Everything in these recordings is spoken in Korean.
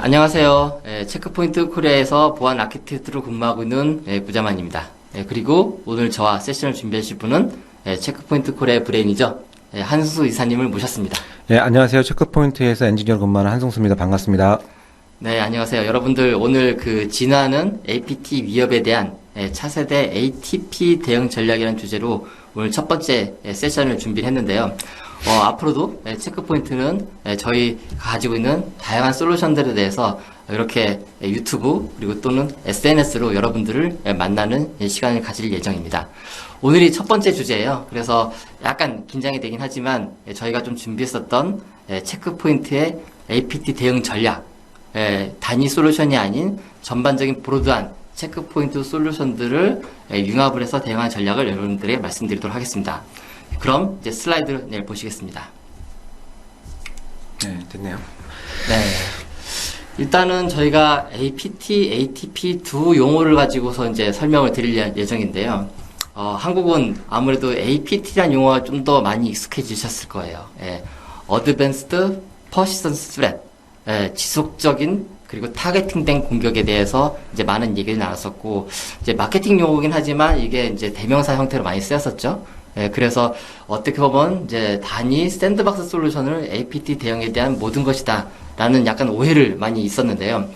안녕하세요. 체크포인트 코리아에서 보안 아키텍트로 근무하고 있는 구자만입니다. 그리고 오늘 저와 세션을 준비하실 분은 체크포인트 코리아의 브레인이죠. 한승수 이사님을 모셨습니다. 네, 안녕하세요. 체크포인트에서 엔지니어로 근무하는 한승수입니다. 반갑습니다. 네, 안녕하세요. 여러분들 오늘 진화하는 APT 위협에 대한 차세대 ATP 대응 전략이라는 주제로 오늘 첫 번째 세션을 준비를 했는데요. 앞으로도 체크포인트는 저희 가지고 있는 다양한 솔루션들에 대해서 이렇게 유튜브 그리고 또는 SNS로 여러분들을 만나는 시간을 가질 예정입니다. 오늘이 첫 번째 주제예요. 그래서 약간 긴장이 되긴 하지만 저희가 좀 준비했었던 체크포인트의 APT 대응 전략, 단위 솔루션이 아닌 전반적인 브로드한 체크포인트 솔루션들을 융합을 해서 대응하는 전략을 여러분들에게 말씀드리도록 하겠습니다. 그럼 이제 슬라이드를 보시겠습니다. 네, 됐네요. 네. 일단은 저희가 APT, ATP 두 용어를 가지고서 이제 설명을 드릴 예정인데요. 한국은 아무래도 APT라는 용어가 좀 더 많이 익숙해지셨을 거예요. Advanced Persistent Threat. 지속적인 그리고 타겟팅된 공격에 대해서 이제 많은 얘기를 나눴었고, 이제 마케팅 용어긴 하지만 이게 이제 대명사 형태로 많이 쓰였었죠. 그래서 어떻게 보면 이제 단위 샌드박스 솔루션을 APT 대응에 대한 모든 것이다 라는 약간 오해를 많이 있었는데요.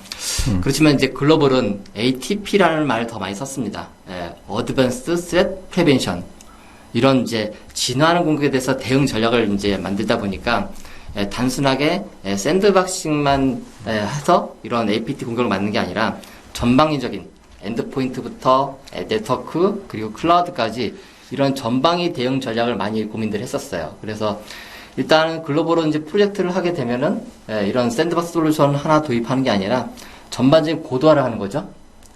그렇지만 이제 글로벌은 ATP라는 말을 더 많이 썼습니다. Advanced Threat Prevention. 이런 이제 진화하는 공격에 대해서 대응 전략을 이제 만들다 보니까 단순하게 샌드박싱만 해서 이런 APT 공격을 만드는 게 아니라 전방위적인 엔드포인트부터 네트워크 그리고 클라우드까지 이런 전방위 대응 전략을 많이 고민들 했었어요. 그래서 일단 글로벌로 이제 프로젝트를 하게 되면은 이런 샌드박스 솔루션 하나 도입하는 게 아니라 전반적인 고도화를 하는 거죠.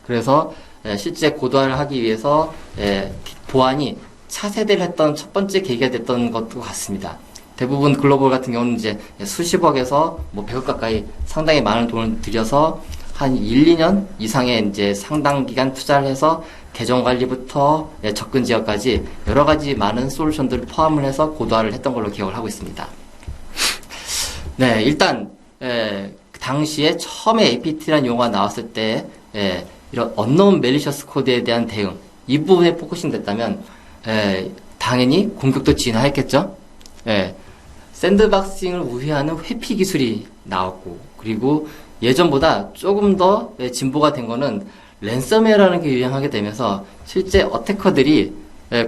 그래서 실제 고도화를 하기 위해서 보안이 차세대를 했던 첫 번째 계기가 됐던 것도 같습니다. 대부분 글로벌 같은 경우는 이제 수십억에서 뭐 100억 가까이 상당히 많은 돈을 들여서 한 1, 2년 이상의 이제 상당 기간 투자를 해서 계정 관리부터 접근 지역까지 여러 가지 많은 솔루션들을 포함을 해서 고도화를 했던 걸로 기억을 하고 있습니다. 네, 일단 당시에 처음에 APT라는 용어가 나왔을 때 이런 unknown malicious code에 대한 대응 이 부분에 포커싱 됐다면 당연히 공격도 진화했겠죠. 샌드박싱을 우회하는 회피 기술이 나왔고, 그리고 예전보다 조금 더 진보가 된 거는 랜섬웨어라는 게 유행하게 되면서 실제 어태커들이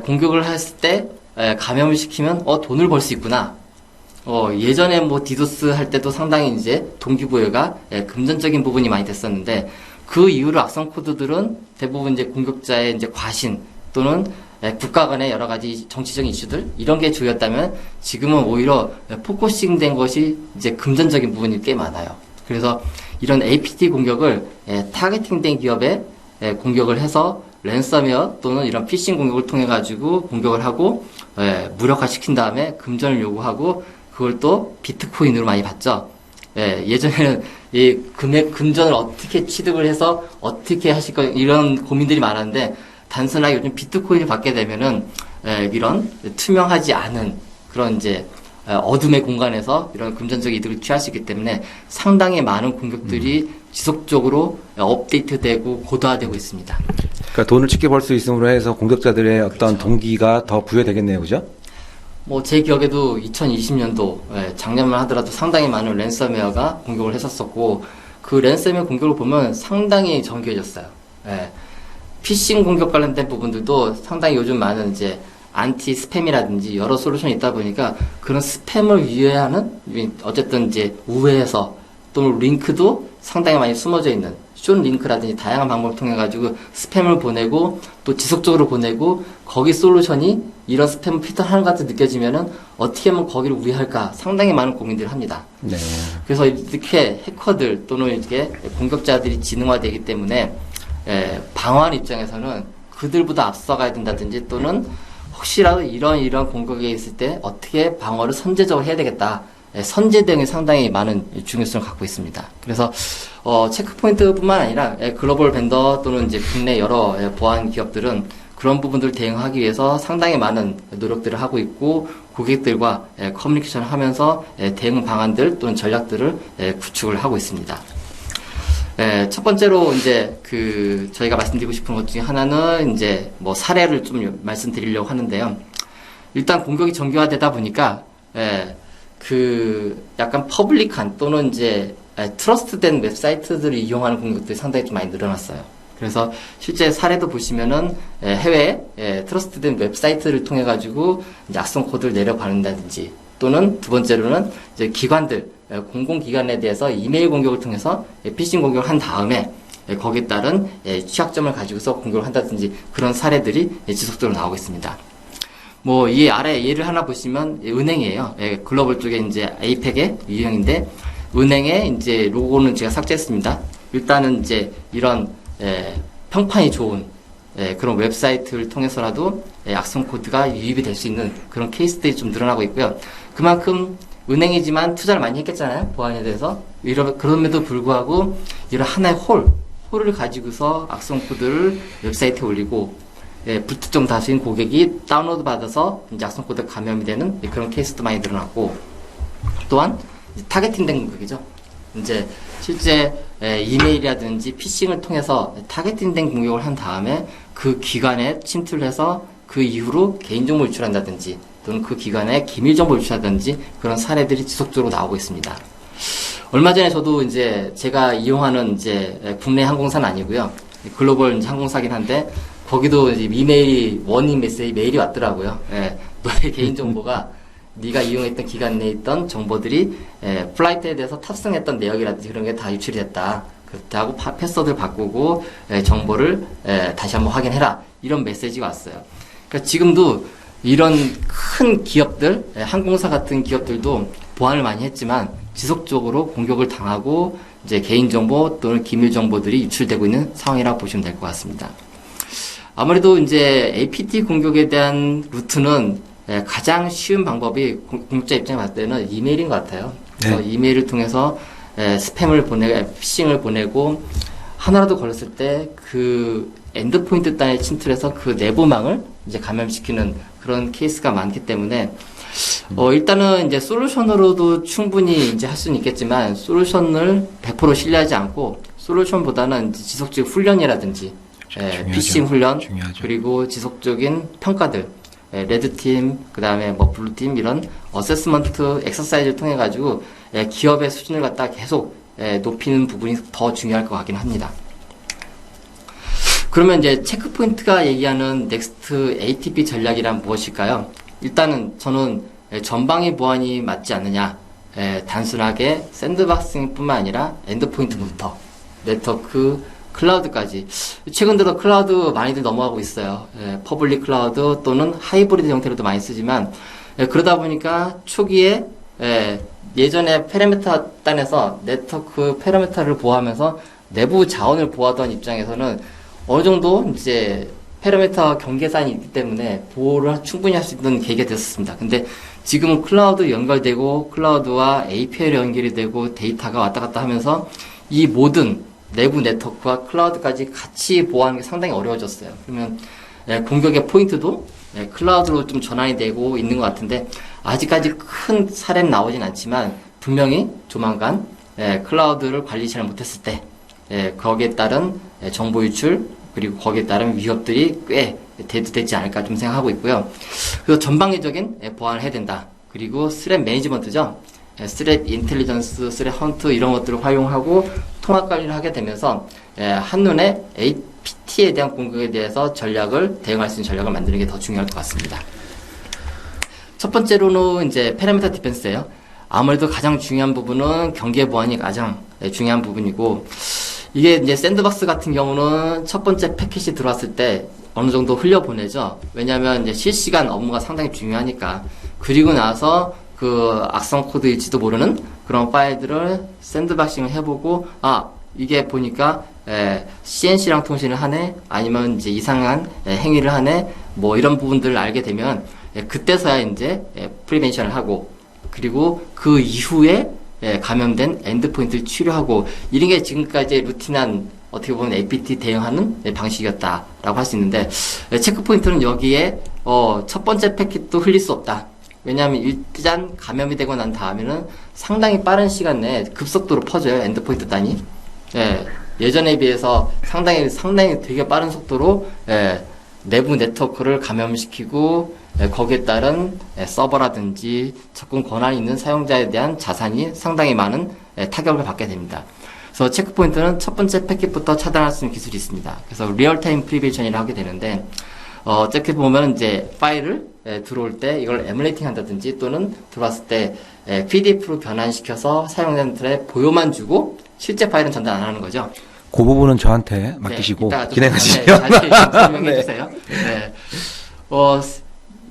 공격을 했을 때 감염을 시키면 돈을 벌 수 있구나. 예전에 뭐 디도스 할 때도 상당히 이제 동기부여가 금전적인 부분이 많이 됐었는데 그 이후로 악성 코드들은 대부분 이제 공격자의 이제 과신 또는 국가 간의 여러 가지 정치적인 이슈들 이런 게 주였다면 지금은 오히려 포커싱 된 것이 이제 금전적인 부분이 꽤 많아요. 그래서 이런 APT 공격을 타겟팅된 기업에 공격을 해서 랜섬웨어 또는 이런 피싱 공격을 통해 가지고 공격을 하고 무력화 시킨 다음에 금전을 요구하고 그걸 또 비트코인으로 많이 받죠. 예전에는 이 금전을 어떻게 취득을 해서 어떻게 하실 거 이런 고민들이 많았는데 단순하게 요즘 비트코인을 받게 되면은 이런 투명하지 않은 그런 이제 어둠의 공간에서 이런 금전적 이득을 취할 수 있기 때문에 상당히 많은 공격들이 지속적으로 업데이트되고 고도화되고 있습니다. 그러니까 돈을 쉽게 벌 수 있음으로 해서 공격자들의 어떤 그렇죠. 동기가 더 부여되겠네요, 그죠? 뭐 제 기억에도 2020년도 작년만 하더라도 상당히 많은 랜섬웨어가 공격을 했었었고 그 랜섬웨어 공격을 보면 상당히 정교해졌어요. 피싱 공격 관련된 부분들도 상당히 요즘 많은 이제 안티 스팸이라든지 여러 솔루션이 있다 보니까 그런 스팸을 유예하는 어쨌든 이제 우회해서 또는 링크도 상당히 많이 숨어져 있는 숏 링크라든지 다양한 방법을 통해 가지고 스팸을 보내고 또 지속적으로 보내고 거기 솔루션이 이런 스팸을 필터하는 것 같이 느껴지면은 어떻게 하면 거기를 우회할까 상당히 많은 고민들을 합니다. 네. 그래서 이렇게 해커들 또는 이렇게 공격자들이 지능화되기 때문에 방어하는 입장에서는 그들보다 앞서가야 된다든지 또는 혹시라도 이런 공격이 있을 때 어떻게 방어를 선제적으로 해야 되겠다. 선제 대응이 상당히 많은 중요성을 갖고 있습니다. 그래서 체크포인트뿐만 아니라 글로벌 벤더 또는 이제 국내 여러 보안 기업들은 그런 부분들을 대응하기 위해서 상당히 많은 노력들을 하고 있고 고객들과 커뮤니케이션을 하면서 대응 방안들 또는 전략들을 구축을 하고 있습니다. 첫 번째로 이제 저희가 말씀드리고 싶은 것 중에 하나는 이제 뭐 사례를 좀 말씀드리려고 하는데요. 일단 공격이 정교화되다 보니까 약간 퍼블릭한 또는 이제 트러스트된 웹사이트들을 이용하는 공격들이 상당히 좀 많이 늘어났어요. 그래서 실제 사례도 보시면은 해외에 트러스트된 웹사이트를 통해 가지고 이제 악성 코드를 내려받는다든지 또는 두 번째로는 이제 기관들 공공기관에 대해서 이메일 공격을 통해서 피싱 공격을 한 다음에 거기에 따른 취약점을 가지고서 공격을 한다든지 그런 사례들이 지속적으로 나오고 있습니다. 뭐 이 아래 예를 하나 보시면 은행이에요. 글로벌 쪽에 이제 에이펙의 유형인데 은행의 이제 로고는 제가 삭제했습니다. 일단은 이제 이런 평판이 좋은 그런 웹사이트를 통해서라도 악성 코드가 유입이 될 수 있는 그런 케이스들이 좀 늘어나고 있고요. 그만큼 은행이지만 투자를 많이 했겠잖아요. 보안에 대해서. 그럼에도 불구하고 이런 하나의 홀을 가지고서 악성 코드를 웹사이트에 올리고 불특정 다수인 고객이 다운로드 받아서 이제 악성 코드 감염이 되는 그런 케이스도 많이 늘어났고 또한 타겟팅된 공격이죠. 이제 실제 이메일이라든지 피싱을 통해서 타겟팅된 공격을 한 다음에 그 기관에 침투를 해서 그 이후로 개인정보를 유출한다든지 또는 그 기관에 기밀정보를 유출하든지 그런 사례들이 지속적으로 나오고 있습니다. 얼마 전에 저도 이제 제가 이용하는 이제 국내 항공사는 아니고요. 글로벌 이제 항공사긴 한데 거기도 이제 이메일이 워닝 메시지 메일이 왔더라고요. 너의 개인정보가 네가 이용했던 기간 내에 있던 정보들이 플라이트에 대해서 탑승했던 내역이라든지 그런 게 다 유출이 됐다. 그렇다고 패스워드를 바꾸고 정보를 다시 한번 확인해라. 이런 메시지가 왔어요. 그러니까 지금도 이런 큰 기업들, 항공사 같은 기업들도 보안을 많이 했지만 지속적으로 공격을 당하고 이제 개인정보 또는 기밀정보들이 유출되고 있는 상황이라고 보시면 될 것 같습니다. 아무래도 이제 APT 공격에 대한 루트는 가장 쉬운 방법이 공격자 입장에 봤을 때는 이메일인 것 같아요. 그래서 이메일을 통해서 스팸을 피싱을 보내고 하나라도 걸렸을 때 그 엔드포인트 단에 침투해서 그 내부망을 이제 감염시키는 그런 케이스가 많기 때문에 일단은 이제 솔루션으로도 충분히 이제 할 수는 있겠지만 솔루션을 100% 신뢰하지 않고 솔루션보다는 이제 지속적 훈련이라든지 피싱 훈련 중요하죠. 그리고 지속적인 평가들 레드팀 그다음에 뭐 블루팀 이런 어세스먼트 엑서사이즈를 통해 가지고 기업의 수준을 갖다 계속 높이는 부분이 더 중요할 것 같긴 합니다. 그러면 이제 체크포인트가 얘기하는 넥스트 ATP 전략이란 무엇일까요? 일단은 저는 전방위 보안이 맞지 않느냐 단순하게 샌드박싱뿐만 아니라 엔드포인트부터 네트워크 클라우드까지 최근 들어 클라우드 많이들 넘어가고 있어요. 퍼블릭 클라우드 또는 하이브리드 형태로도 많이 쓰지만 그러다 보니까 초기에 예전에 페리미터 단에서 네트워크 페리미터를 보호하면서 내부 자원을 보호하던 입장에서는 어느 정도 이제 페리미터 경계선이 있기 때문에 보호를 충분히 할 수 있는 계기가 됐었습니다. 근데 지금은 클라우드 연결되고 클라우드와 API로 연결이 되고 데이터가 왔다 갔다 하면서 이 모든 내부 네트워크와 클라우드까지 같이 보호하는 게 상당히 어려워졌어요. 그러면 공격의 포인트도 클라우드로 좀 전환이 되고 있는 것 같은데 아직까지 큰 사례는 나오진 않지만 분명히 조만간 클라우드를 관리 잘 못했을 때 거기에 따른 정보 유출 그리고 거기에 따른 위협들이 꽤 대두되지 않을까 좀 생각하고 있고요. 그래서 전방위적인 보안을 해야 된다. 그리고 스렛 매니지먼트죠. 스렛 인텔리전스, 스렛 헌트 이런 것들을 활용하고 통합 관리를 하게 되면서 한눈에 APT에 대한 공격에 대해서 대응할 수 있는 전략을 만드는 게 더 중요할 것 같습니다. 첫 번째로는 이제 페리미터 디펜스예요. 아무래도 가장 중요한 부분은 경계 보안이 가장 중요한 부분이고 이게 이제 샌드박스 같은 경우는 첫 번째 패킷이 들어왔을 때 어느 정도 흘려보내죠. 왜냐하면 이제 실시간 업무가 상당히 중요하니까. 그리고 나서 그 악성 코드일지도 모르는 그런 파일들을 샌드박싱을 해보고 이게 보니까 CNC랑 통신을 하네 아니면 이제 이상한 행위를 하네 뭐 이런 부분들을 알게 되면 그때서야 이제 프리벤션을 하고 그리고 그 이후에 감염된 엔드포인트를 치료하고 이런 게 지금까지 루틴한 어떻게 보면 APT 대응하는 방식이었다라고 할 수 있는데 체크포인트는 여기에 첫 번째 패킷도 흘릴 수 없다. 왜냐하면 일단 감염이 되고 난 다음에는 상당히 빠른 시간 내에 급속도로 퍼져요. 엔드포인트 단위. 예전에 비해서 상당히 되게 빠른 속도로 내부 네트워크를 감염시키고 거기에 따른 서버라든지 접근 권한이 있는 사용자에 대한 자산이 상당히 많은 타격을 받게 됩니다. 그래서 체크포인트는 첫 번째 패킷부터 차단할 수 있는 기술이 있습니다. 그래서 리얼타임 프리벤션이라고 하게 되는데 어떻게 보면 이제 파일을 들어올 때 이걸 에뮬레이팅 한다든지 또는 들어왔을 때 PDF로 변환시켜서 사용자한테 보여만 주고 실제 파일은 전달 안 하는 거죠. 그 부분은 저한테 맡기시고 네, 진행하시죠. 자세히 좀 설명해 네. 주세요. 네.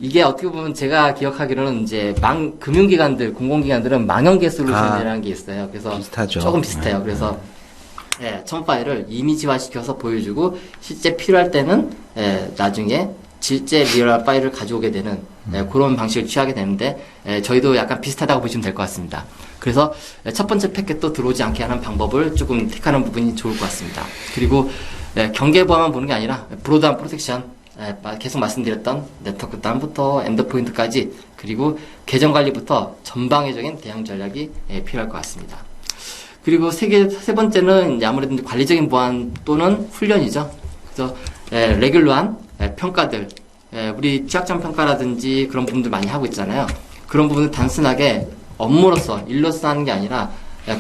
이게 어떻게 보면 제가 기억하기로는 이제 금융기관들, 공공기관들은 망연계 솔루션이라는 게 있어요. 그래서 비슷하죠. 조금 비슷해요. 그래서 첨 파일을 이미지화 시켜서 보여주고 실제 필요할 때는 나중에 실제 리얼 파일을 가져오게 되는 그런 방식을 취하게 되는데 저희도 약간 비슷하다고 보시면 될 것 같습니다. 그래서 첫 번째 패킷도 들어오지 않게 하는 방법을 조금 택하는 부분이 좋을 것 같습니다. 그리고 경계 보안만 보는 게 아니라 브로드한 프로텍션 계속 말씀드렸던 네트워크 다운부터 엔드포인트까지 그리고 계정 관리부터 전방위적인 대응 전략이 필요할 것 같습니다. 그리고 세 번째는 이제 아무래도 이제 관리적인 보안 또는 훈련이죠. 그래서 레귤러한 평가들, 우리 취약점 평가라든지 그런 부분들 많이 하고 있잖아요. 그런 부분을 단순하게 업무로서 일로서 하는 게 아니라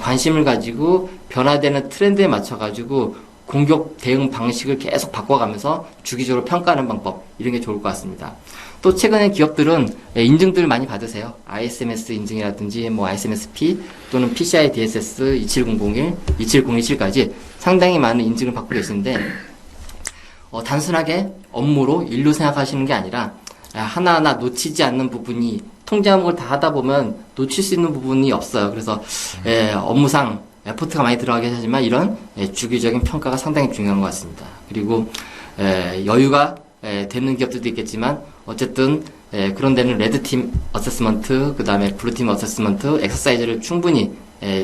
관심을 가지고 변화되는 트렌드에 맞춰가지고 공격 대응 방식을 계속 바꿔가면서 주기적으로 평가하는 방법 이런 게 좋을 것 같습니다. 또 최근에 기업들은 인증들을 많이 받으세요. ISMS 인증이라든지 뭐 ISMSP 또는 PCI DSS 27001, 27027까지 상당히 많은 인증을 받고 계시는데 단순하게 업무로 일로 생각하시는 게 아니라 하나하나 놓치지 않는 부분이 통제 항목을 다 하다 보면 놓칠 수 있는 부분이 없어요. 그래서 업무상 에포트가 많이 들어가긴 하지만 이런 주기적인 평가가 상당히 중요한 것 같습니다. 그리고 여유가 되는 기업들도 있겠지만 어쨌든 그런 데는 레드팀 어세스먼트 그 다음에 블루팀 어세스먼트 엑서사이즈를 충분히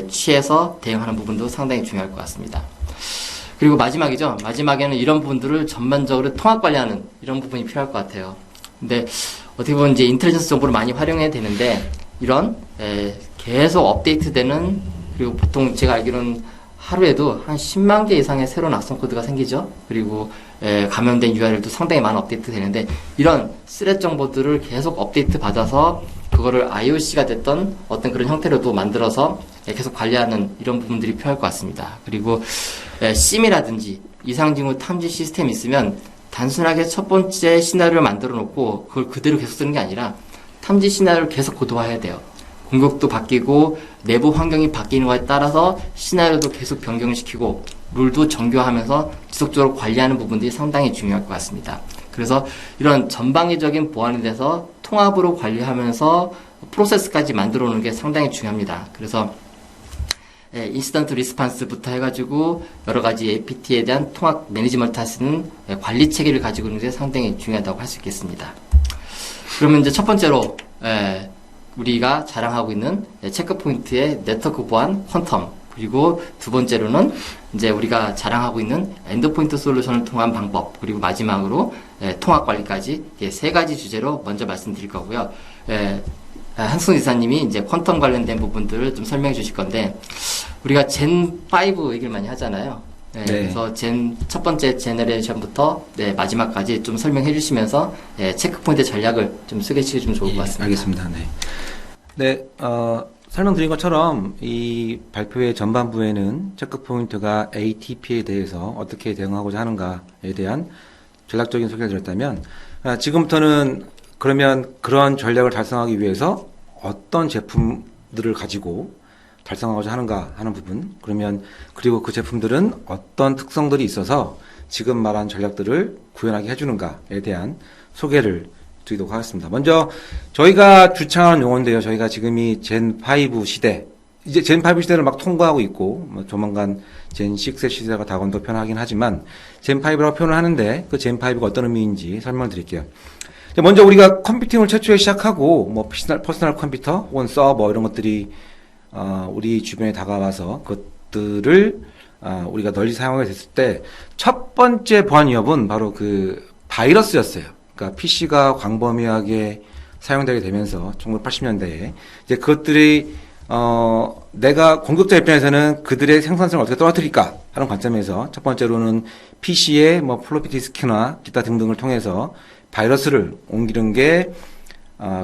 취해서 대응하는 부분도 상당히 중요할 것 같습니다. 그리고 마지막이죠. 마지막에는 이런 부분들을 전반적으로 통합 관리하는 이런 부분이 필요할 것 같아요. 근데 어떻게 보면 이제 인텔리전스 정보를 많이 활용해야 되는데 이런 계속 업데이트되는 그리고 보통 제가 알기로는 하루에도 한 10만 개 이상의 새로운 악성 코드가 생기죠. 그리고 감염된 URL도 상당히 많이 업데이트 되는데 이런 스렛 정보들을 계속 업데이트 받아서 그거를 IOC가 됐던 어떤 그런 형태로도 만들어서 계속 관리하는 이런 부분들이 필요할 것 같습니다. 그리고 심이라든지 이상징후 탐지 시스템이 있으면 단순하게 첫 번째 시나리오를 만들어 놓고 그걸 그대로 계속 쓰는 게 아니라 탐지 시나리오를 계속 고도화해야 돼요. 공격도 바뀌고 내부 환경이 바뀌는 것에 따라서 시나리오도 계속 변경시키고 룰도 정교화하면서 지속적으로 관리하는 부분들이 상당히 중요할 것 같습니다. 그래서 이런 전방위적인 보안에 대해서 통합으로 관리하면서 프로세스까지 만들어 놓는 게 상당히 중요합니다. 그래서 인시던트 리스판스부터 해가지고 여러 가지 APT에 대한 통합 매니지먼트 할 수 있는 관리 체계를 가지고 있는 게 상당히 중요하다고 할 수 있겠습니다. 그러면 이제 첫 번째로 우리가 자랑하고 있는 체크포인트의 네트워크 보안 퀀텀 그리고 두 번째로는 이제 우리가 자랑하고 있는 엔드포인트 솔루션을 통한 방법 그리고 마지막으로 통합 관리까지 세 가지 주제로 먼저 말씀드릴 거고요. 한승 이사님이 이제 퀀텀 관련된 부분들을 좀 설명해 주실 건데 우리가 젠5 얘기를 많이 하잖아요. 네. 그래서 첫 번째 제너레이션부터 마지막까지 좀 설명해 주시면서 체크포인트 전략을 좀 소개해 주시면 좋을 것 같습니다. 알겠습니다. 네, 설명드린 것처럼 이 발표의 전반부에는 체크포인트가 ATP에 대해서 어떻게 대응하고자 하는가에 대한 전략적인 소개를 드렸다면 지금부터는 그러면 그런 전략을 달성하기 위해서 어떤 제품들을 가지고 달성하고자 하는가 하는 부분 그리고 그 제품들은 어떤 특성들이 있어서 지금 말한 전략들을 구현하게 해주는가에 대한 소개를 드리도록 하겠습니다. 먼저 저희가 주창하는 용어인데요. 저희가 지금이 젠5 시대 이제 젠5 시대를 막 통과하고 있고 조만간 젠6의 시대가 다가온다고 표현하긴 하지만 젠5라고 표현을 하는데 그 젠5가 어떤 의미인지 설명을 드릴게요. 먼저 우리가 컴퓨팅을 최초에 시작하고 뭐 퍼스널 컴퓨터 혹은 서버 이런 것들이 우리 주변에 다가와서 그것들을 우리가 널리 사용하게 됐을 때 첫 번째 보안 위협은 바로 그 바이러스였어요. 그러니까 PC가 광범위하게 사용되게 되면서 1980년대에 이제 그것들이 내가 공격자 입장에서는 그들의 생산성을 어떻게 떨어뜨릴까 하는 관점에서 첫 번째로는 PC에 뭐 플로피 디스크나 기타 등등을 통해서 바이러스를 옮기는 게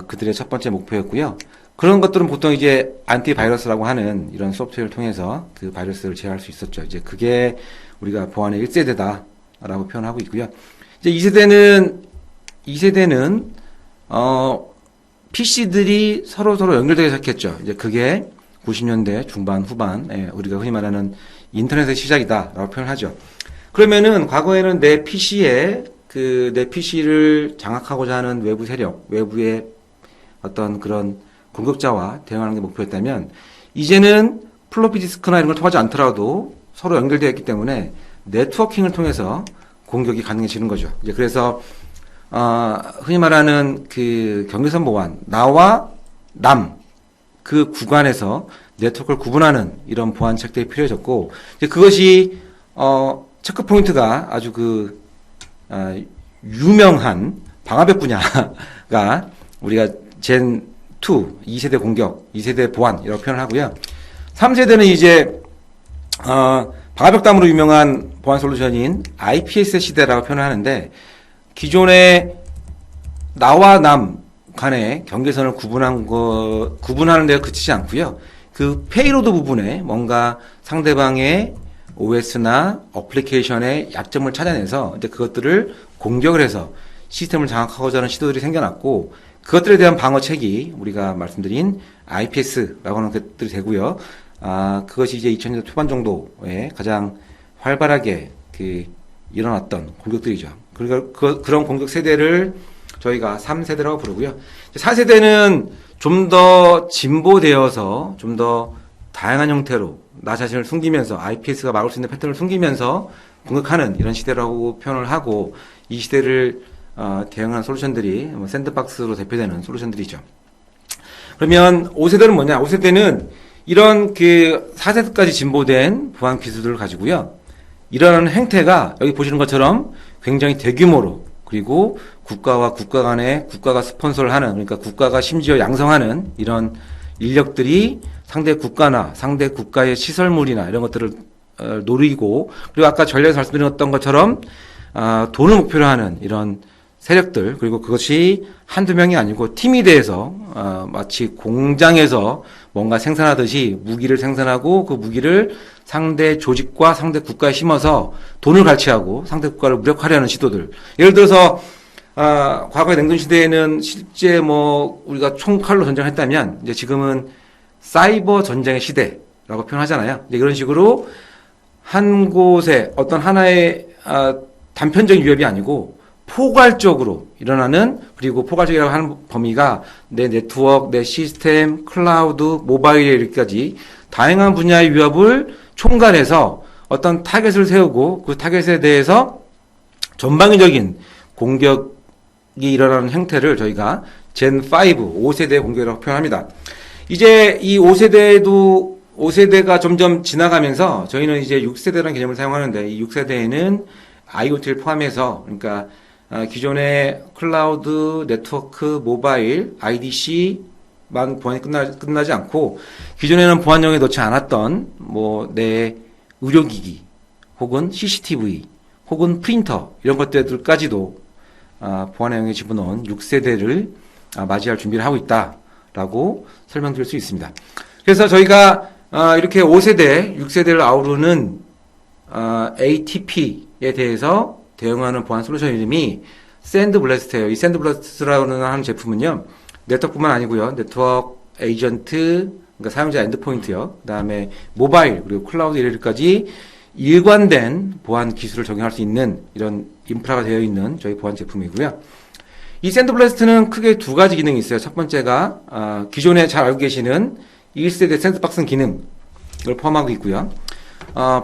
그들의 첫 번째 목표였고요. 그런 것들은 보통 이제 안티바이러스라고 하는 이런 소프트웨어를 통해서 그 바이러스를 제어할 수 있었죠. 이제 그게 우리가 보안의 1세대다라고 표현하고 있고요. 이제 2세대는 PC들이 서로 연결되기 시작했죠. 이제 그게 90년대 중반 후반, 우리가 흔히 말하는 인터넷의 시작이다라고 표현하죠. 그러면은 과거에는 내 PC를 장악하고자 하는 외부 세력, 외부의 어떤 그런 공격자와 대응하는 게 목표였다면, 이제는 플로피 디스크나 이런 걸 통하지 않더라도 서로 연결되어 있기 때문에 네트워킹을 통해서 공격이 가능해지는 거죠. 이제 그래서 흔히 말하는 그 경계선 보안, 나와 남, 그 구간에서 네트워크를 구분하는 이런 보안책들이 필요해졌고, 이제 그것이, 체크포인트가 아주 유명한 방화벽 분야가 우리가 젠2, 2세대 공격, 2세대 보안이라고 표현을 하고요. 3세대는 이제, 방화벽담으로 유명한 보안 솔루션인 IPS 시대라고 표현을 하는데, 기존의 나와 남 간의 경계선을 구분하는 데가 그치지 않고요. 그 페이로드 부분에 뭔가 상대방의 OS나 어플리케이션의 약점을 찾아내서 이제 그것들을 공격을 해서 시스템을 장악하고자 하는 시도들이 생겨났고, 그것들에 대한 방어책이 우리가 말씀드린 IPS라고 하는 것들이 되고요. 그것이 이제 2000년대 초반 정도에 가장 활발하게 일어났던 공격들이죠. 그러니까 그런 공격 세대를 저희가 3세대라고 부르고요. 4세대는 좀 더 진보되어서 좀 더 다양한 형태로 나 자신을 숨기면서 IPS가 막을 수 있는 패턴을 숨기면서 공격하는 이런 시대라고 표현을 하고, 이 시대를 대응하는 솔루션들이 샌드박스로 대표되는 솔루션들이죠. 그러면 5세대는 뭐냐? 5세대는 이런 4세대까지 진보된 보안 기술들을 가지고요. 이런 행태가 여기 보시는 것처럼 굉장히 대규모로, 그리고 국가와 국가 간에 국가가 스폰서를 하는, 그러니까 국가가 심지어 양성하는 이런 인력들이 상대 국가나 상대 국가의 시설물이나 이런 것들을 노리고, 그리고 아까 전략에서 말씀드렸던 것처럼 돈을 목표로 하는 이런 세력들, 그리고 그것이 한두 명이 아니고 팀이 돼서 마치 공장에서 뭔가 생산하듯이 무기를 생산하고 그 무기를 상대 조직과 상대 국가에 심어서 돈을 갈취하고 상대 국가를 무력화하려는 시도들. 예를 들어서 과거의 냉전 시대에는 실제 우리가 총칼로 전쟁했다면, 이제 지금은 사이버 전쟁의 시대라고 표현하잖아요. 이제 이런 식으로 한 곳에 어떤 하나의 단편적인 위협이 아니고 포괄적으로 일어나는, 그리고 포괄적이라고 하는 범위가 내 네트워크, 내 시스템, 클라우드, 모바일에 이르기까지 다양한 분야의 위협을 총괄해서 어떤 타겟을 세우고 그 타겟에 대해서 전방위적인 공격이 일어나는 형태를 저희가 젠5, 5세대 공격이라고 표현합니다. 이제 이 5세대가 점점 지나가면서 저희는 이제 6세대라는 개념을 사용하는데, 이 6세대에는 IoT를 포함해서, 그러니까 기존의 클라우드, 네트워크, 모바일, IDC만 보안이 끝나지 않고, 기존에는 보안 영역에 넣지 않았던 내 의료기기, 혹은 CCTV, 혹은 프린터 이런 것들까지도 보안 영역에 집어넣은 6세대를 맞이할 준비를 하고 있다라고 설명드릴 수 있습니다. 그래서 저희가 이렇게 5세대, 6세대를 아우르는 ATP에 대해서 대응하는 보안 솔루션 이름이 샌드블래스트예요. 이 샌드블래스트라는 하는 제품은요, 네트워크뿐만 아니고요, 네트워크 에이전트, 그러니까 사용자 엔드포인트요, 그 다음에 모바일, 그리고 클라우드 이래까지 일관된 보안 기술을 적용할 수 있는 이런 인프라가 되어 있는 저희 보안 제품이고요. 이 샌드블래스트는 크게 두 가지 기능이 있어요. 첫 번째가 기존에 잘 알고 계시는 1세대 샌드박스 기능을 포함하고 있고요.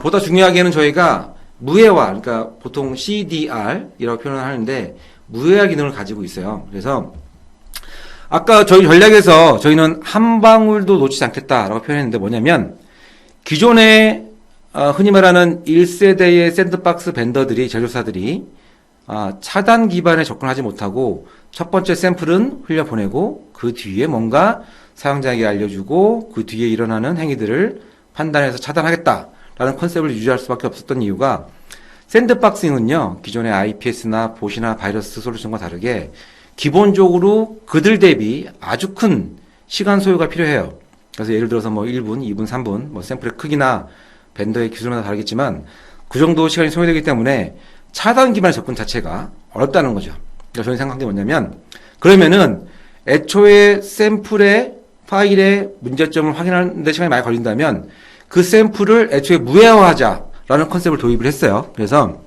보다 중요하게는 저희가 무해화, 그러니까 보통 CDR이라고 표현을 하는데 무해화 기능을 가지고 있어요. 그래서 아까 저희 전략에서 저희는 한 방울도 놓치지 않겠다라고 표현했는데, 뭐냐면 기존에 흔히 말하는 1세대의 샌드박스 벤더들이, 제조사들이 차단 기반에 접근하지 못하고 첫 번째 샘플은 흘려보내고 그 뒤에 뭔가 사용자에게 알려주고 그 뒤에 일어나는 행위들을 판단해서 차단하겠다라는 컨셉을 유지할 수밖에 없었던 이유가 샌드박싱은요, 기존의 IPS나 봇이나 바이러스 솔루션과 다르게 기본적으로 그들 대비 아주 큰 시간 소요가 필요해요. 그래서 예를 들어서 뭐 1분, 2분, 3분, 뭐 샘플의 크기나 벤더의 기술마다 다르겠지만 그 정도 시간이 소요되기 때문에 차단 기반의 접근 자체가 어렵다는 거죠. 그래서 저희 생각한 게 뭐냐면, 그러면은 애초에 샘플의 파일의 문제점을 확인하는 데 시간이 많이 걸린다면 그 샘플을 애초에 무해화하자라는 컨셉을 도입을 했어요. 그래서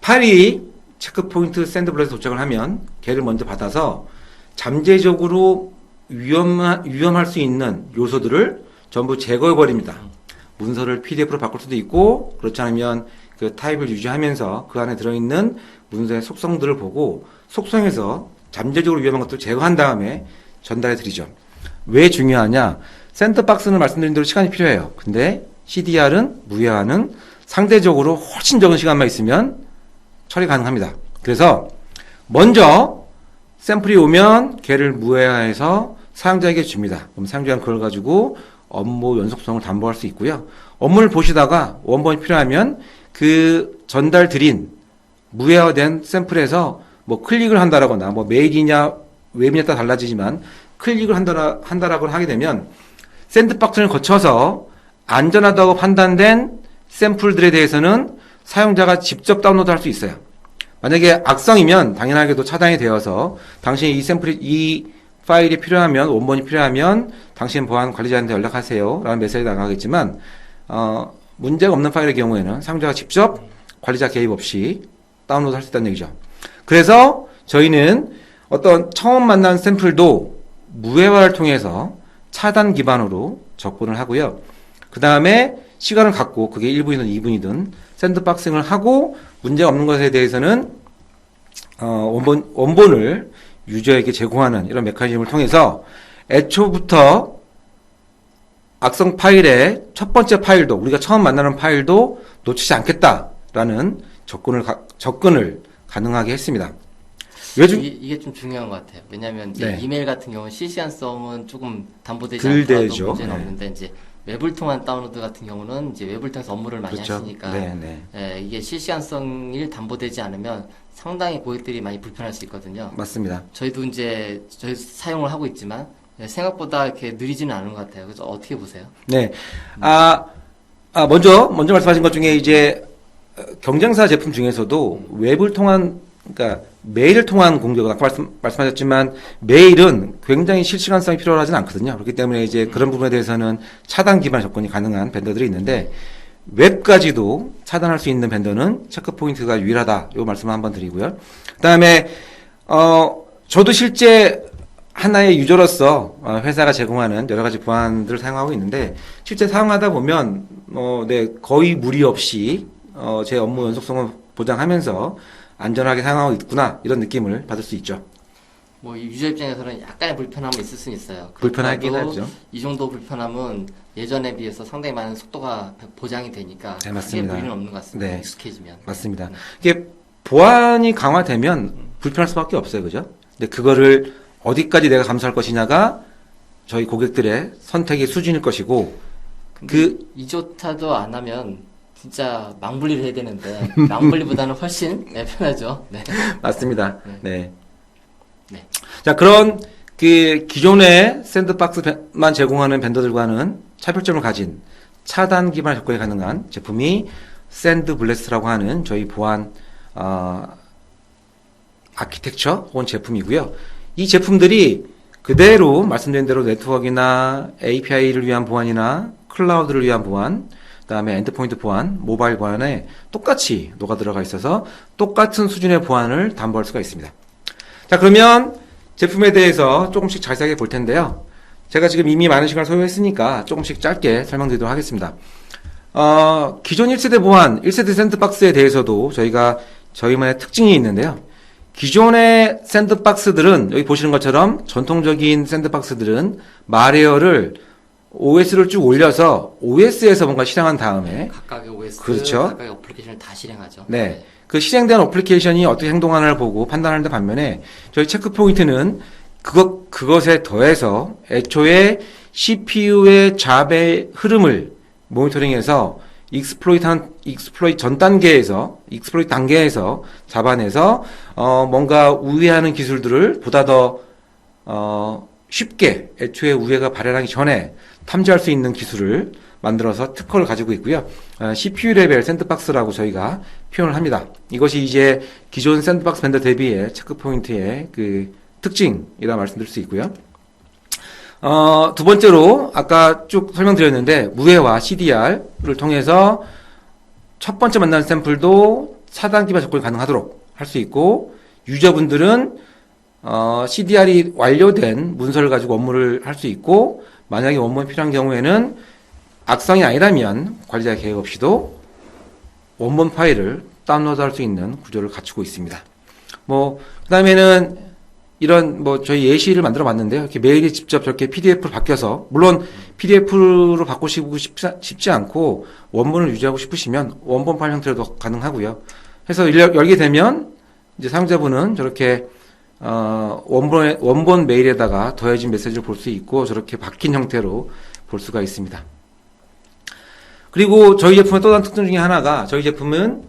파일이 체크포인트 샌드블럭에 도착을 하면 걔를 먼저 받아서 잠재적으로 위험할 수 있는 요소들을 전부 제거해버립니다. 문서를 PDF로 바꿀 수도 있고, 그렇지 않으면 그 타입을 유지하면서 그 안에 들어있는 문서의 속성들을 보고 속성에서 잠재적으로 위험한 것들을 제거한 다음에 전달해 드리죠. 왜 중요하냐? 샌드박스는 말씀드린 대로 시간이 필요해요. 근데 CDR은, 무해화는 상대적으로 훨씬 적은 시간만 있으면 처리 가능합니다. 그래서 먼저 샘플이 오면 걔를 무해화해서 사용자에게 줍니다. 그럼 사용자는 그걸 가지고 업무 연속성을 담보할 수 있고요. 업무를 보시다가 원본이 필요하면 그 전달 드린 무해화된 샘플에서 뭐 클릭을 한다라거나 뭐 메일이냐 웹이냐에 따라 달라지지만 클릭을 한다라고 하게 되면 샌드박스를 거쳐서 안전하다고 판단된 샘플들에 대해서는 사용자가 직접 다운로드 할 수 있어요. 만약에 악성이면 당연하게도 차단이 되어서 당신이 이 파일이 필요하면, 원본이 필요하면 당신 보안 관리자한테 연락하세요 라는 메시지가 나가겠지만 문제가 없는 파일의 경우에는 사용자가 직접 관리자 개입 없이 다운로드 할 수 있다는 얘기죠. 그래서 저희는 어떤 처음 만난 샘플도 무해화를 통해서 차단 기반으로 접근을 하고요. 그 다음에 시간을 갖고 그게 1분이든 2분이든 샌드박싱을 하고 문제가 없는 것에 대해서는 원본을 유저에게 제공하는 이런 메커니즘을 통해서 애초부터 악성 파일의 첫 번째 파일도, 우리가 처음 만나는 파일도 놓치지 않겠다라는 접근을 가능하게 했습니다. 이게 좀 중요한 것 같아요. 왜냐하면 이제 네. 이메일 같은 경우는 실시간성은 조금 담보되지 덜 않더라도 되죠. 문제는 네. 없는데 이제 웹을 통한 다운로드 같은 경우는 이제 웹을 통해서 업무를 많이 그렇죠. 하시니까 네. 이게 실시간성이 담보되지 않으면 상당히 고객들이 많이 불편할 수 있거든요. 맞습니다. 저희도 이제 저희 사용을 하고 있지만 생각보다 이렇게 느리지는 않은 것 같아요. 그래서 어떻게 보세요? 네. 먼저 말씀하신 것 중에 이제 경쟁사 제품 중에서도 웹을 통한, 그러니까 메일을 통한 공격은 아까 말씀하셨지만 메일은 굉장히 실시간성이 필요하진 않거든요. 그렇기 때문에 이제 그런 부분에 대해서는 차단 기반 접근이 가능한 벤더들이 있는데 웹까지도 차단할 수 있는 벤더는 체크포인트가 유일하다. 요 말씀을 한번 드리고요. 그다음에 저도 실제 하나의 유저로서 회사가 제공하는 여러 가지 보안들을 사용하고 있는데 실제 사용하다 보면 거의 무리 없이 제 업무 연속성을 보장하면서 안전하게 사용하고 있구나 이런 느낌을 받을 수 있죠. 뭐 유저 입장에서는 약간의 불편함은 있을 수는 있어요. 불편하긴 그래도 하죠. 이 정도 불편함은 예전에 비해서 상당히 많은 속도가 보장이 되니까 네, 크게 맞습니다. 무리는 없는 것 같습니다. 네. 익숙해지면. 맞습니다. 이게 보안이 강화되면 불편할 수밖에 없어요, 그죠? 근데 그거를 어디까지 내가 감수할 것이냐가 저희 고객들의 선택의 수준일 것이고, 이조차도 안 하면 진짜 망분리를 해야 되는데 망분리보다는 훨씬 편하죠. 네. 맞습니다. 네. 네. 자, 그런 기존의 샌드박스만 제공하는 벤더들과는 차별점을 가진 차단 기반 접근이 가능한 제품이 샌드블래스트라고 하는 저희 보안 아키텍처 혹은 제품이고요. 이 제품들이 그대로 말씀드린 대로 네트워크나 API를 위한 보안이나 클라우드를 위한 보안, 그다음에 엔드포인트 보안, 모바일 보안에 똑같이 녹아 들어가 있어서 똑같은 수준의 보안을 담보할 수가 있습니다. 자, 그러면 제품에 대해서 조금씩 자세하게 볼 텐데요. 제가 지금 이미 많은 시간을 소요했으니까 조금씩 짧게 설명드리도록 하겠습니다. 기존 1세대 보안, 1세대 샌드박스에 대해서도 저희만의 특징이 있는데요. 기존의 샌드박스들은 여기 보시는 것처럼 전통적인 샌드박스들은 마레어를 OS를 쭉 올려서 OS에서 뭔가 실행한 다음에 각각의 OS, 그렇죠. 각각의 어플리케이션을 다 실행하죠. 네. 그 실행된 어플리케이션이 어떻게 행동하는를 보고 판단하는 데 반면에 저희 체크포인트는 그것에 더해서 애초에 CPU의 잡의 흐름을 모니터링해서 익스플로이트 단계에서 잡아내서 뭔가 우회하는 기술들을 보다 더 쉽게 애초에 우회가 발현하기 전에 탐지할 수 있는 기술을 만들어서 특허를 가지고 있고요. CPU 레벨 샌드박스라고 저희가 표현을 합니다. 이것이 이제 기존 샌드박스 벤더 대비의 체크포인트의 그 특징이라 말씀드릴 수 있고요. 두 번째로 아까 쭉 설명드렸는데 무회와 CDR을 통해서 첫 번째 만나는 샘플도 4단 기반 접근이 가능하도록 할 수 있고, 유저분들은 CDR이 완료된 문서를 가지고 업무를 할 수 있고, 만약에 원본이 필요한 경우에는 악성이 아니라면 관리자 계획 없이도 원본 파일을 다운로드할 수 있는 구조를 갖추고 있습니다. 그 다음에는 이런 저희 예시를 만들어 봤는데요. 이렇게 메일이 직접 저렇게 PDF로 바뀌어서, 물론 PDF로 바꾸시고 싶지 않고 원본을 유지하고 싶으시면 원본 파일 형태로도 가능하고요. 해서 열게 되면 이제 사용자분은 저렇게 원본 메일에다가 더해진 메시지를 볼 수 있고 저렇게 바뀐 형태로 볼 수가 있습니다. 그리고 저희 제품의 또 다른 특징 중에 하나가, 저희 제품은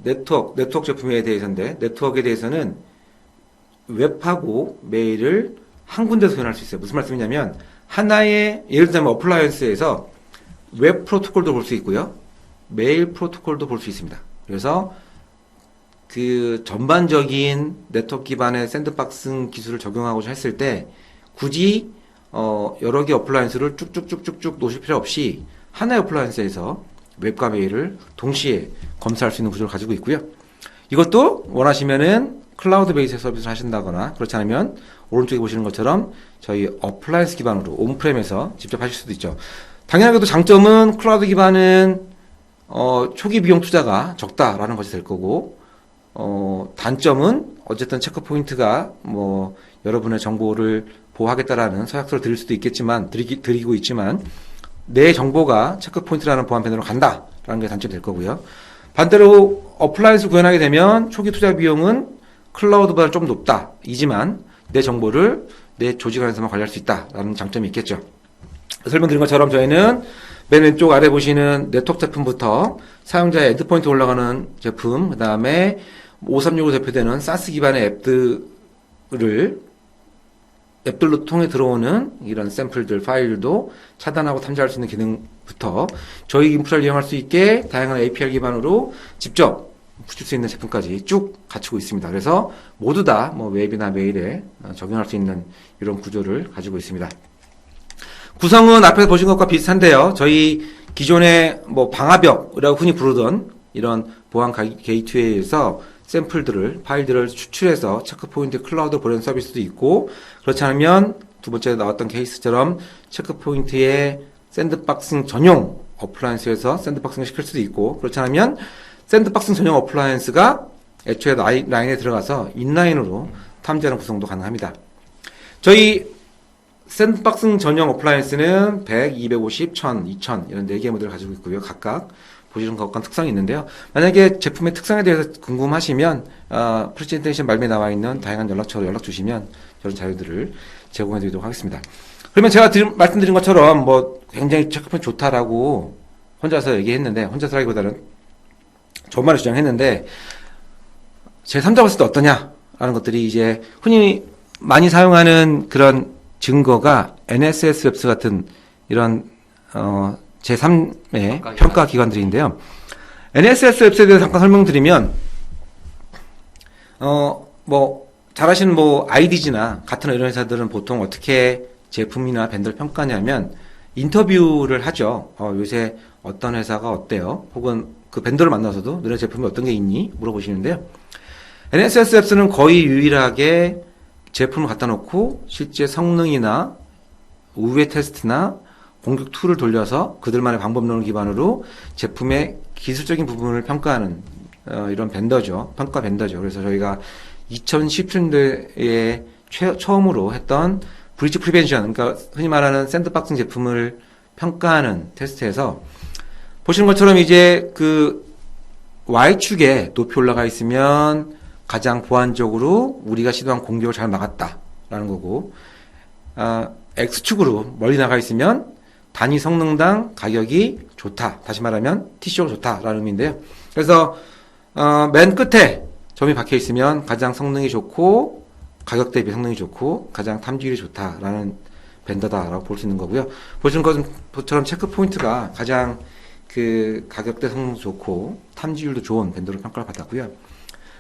네트워크 제품에 대해서인데, 네트워크에 대해서는 웹하고 메일을 한 군데서 소환할 수 있어요. 무슨 말씀이냐면, 하나의 예를 들면 어플라이언스에서 웹 프로토콜도 볼 수 있고요, 메일 프로토콜도 볼 수 있습니다. 그래서 그 전반적인 네트워크 기반의 샌드박스 기술을 적용하고자 했을 때 굳이 여러 개 어플라이언스를 쭉쭉쭉쭉쭉 놓으실 필요 없이 하나의 어플라이언스에서 웹과 메일을 동시에 검사할 수 있는 구조를 가지고 있고요. 이것도 원하시면은 클라우드 베이스 서비스를 하신다거나, 그렇지 않으면 오른쪽에 보시는 것처럼 저희 어플라이언스 기반으로 온프렘에서 직접 하실 수도 있죠. 당연하게도 장점은 클라우드 기반은 초기 비용 투자가 적다라는 것이 될 거고, 단점은 어쨌든 체크포인트가 여러분의 정보를 보호하겠다라는 서약서를 드리고 있지만 내 정보가 체크포인트라는 보안 패널로 간다라는 게 단점이 될 거고요. 반대로 어플라이언스를 구현하게 되면 초기 투자 비용은 클라우드보다 좀 높다 이지만 내 정보를 내 조직 안에서만 관리할 수 있다라는 장점이 있겠죠. 설명드린 것처럼 저희는 맨 왼쪽 아래 보시는 네트워크 제품부터 사용자의 엔드포인트 올라가는 제품, 그 다음에 5365 대표되는 사스 기반의 앱들로 통해 들어오는 이런 샘플들, 파일도 차단하고 탐지할 수 있는 기능부터 저희 인프라를 이용할 수 있게 다양한 API 기반으로 직접 붙일 수 있는 제품까지 쭉 갖추고 있습니다. 그래서 모두 다 웹이나 메일에 적용할 수 있는 이런 구조를 가지고 있습니다. 구성은 앞에서 보신 것과 비슷한데요. 저희 기존의 방화벽이라고 흔히 부르던 이런 보안 게이트웨이에서 샘플들을, 파일들을 추출해서 체크포인트 클라우드 보내는 서비스도 있고, 그렇지 않으면 두 번째 나왔던 케이스처럼 체크포인트의 샌드박싱 전용 어플라이언스에서 샌드박싱을 시킬 수도 있고, 그렇지 않으면 샌드박싱 전용 어플라이언스가 애초에 라인에 들어가서 인라인으로 탐지하는 구성도 가능합니다. 저희 샌드박싱 전용 어플라이언스는 100, 250, 1000, 2000 이런 4개의 모델을 가지고 있고요. 각각 보시는 것과 특성이 있는데요. 만약에 제품의 특성에 대해서 궁금하시면 프레젠테이션 말미에 나와 있는 다양한 연락처로 연락 주시면 저런 자료들을 제공해 드리도록 하겠습니다. 그러면 제가 말씀드린 것처럼 굉장히 체크포인트 좋다라고 혼자서 얘기했는데, 혼자서라기보다는 저만의 주장했는데, 제3자 봤을 때 어떠냐라는 것들이 이제 흔히 많이 사용하는 그런 증거가 NSS 웹스 같은 이런 제3의 평가 기관들인데요. NSS 웹스에 대해서 잠깐 설명드리면, 잘 아시는 IDG나 같은 이런 회사들은 보통 어떻게 제품이나 벤더를 평가하냐면 인터뷰를 하죠. 요새 어떤 회사가 어때요? 혹은 그 벤더를 만나서도 너네 제품이 어떤 게 있니? 물어보시는데요. NSS 웹스는 거의 유일하게 제품을 갖다 놓고 실제 성능이나 우회 테스트나 공격 툴을 돌려서 그들만의 방법론을 기반으로 제품의 기술적인 부분을 평가하는 이런 벤더죠. 평가 벤더죠. 그래서 저희가 2010년대에 처음으로 했던 브리치 프리벤션, 그러니까 흔히 말하는 샌드박싱 제품을 평가하는 테스트에서 보시는 것처럼 이제 그 Y축에 높이 올라가 있으면 가장 보안적으로 우리가 시도한 공격을 잘 막았다 좋다라는 거고, X축으로 멀리 나가 있으면 단위 성능당 가격이 좋다. 다시 말하면 TCO가 좋다라는 의미인데요. 그래서 맨 끝에 점이 박혀 있으면 가장 성능이 좋고 가격 대비 성능이 좋고 가장 탐지율이 좋다라는 벤더다라고 볼 수 있는 거고요. 보시는 것처럼 체크 포인트가 가장 그 가격대 성능도 좋고 탐지율도 좋은 벤더로 평가를 받았고요.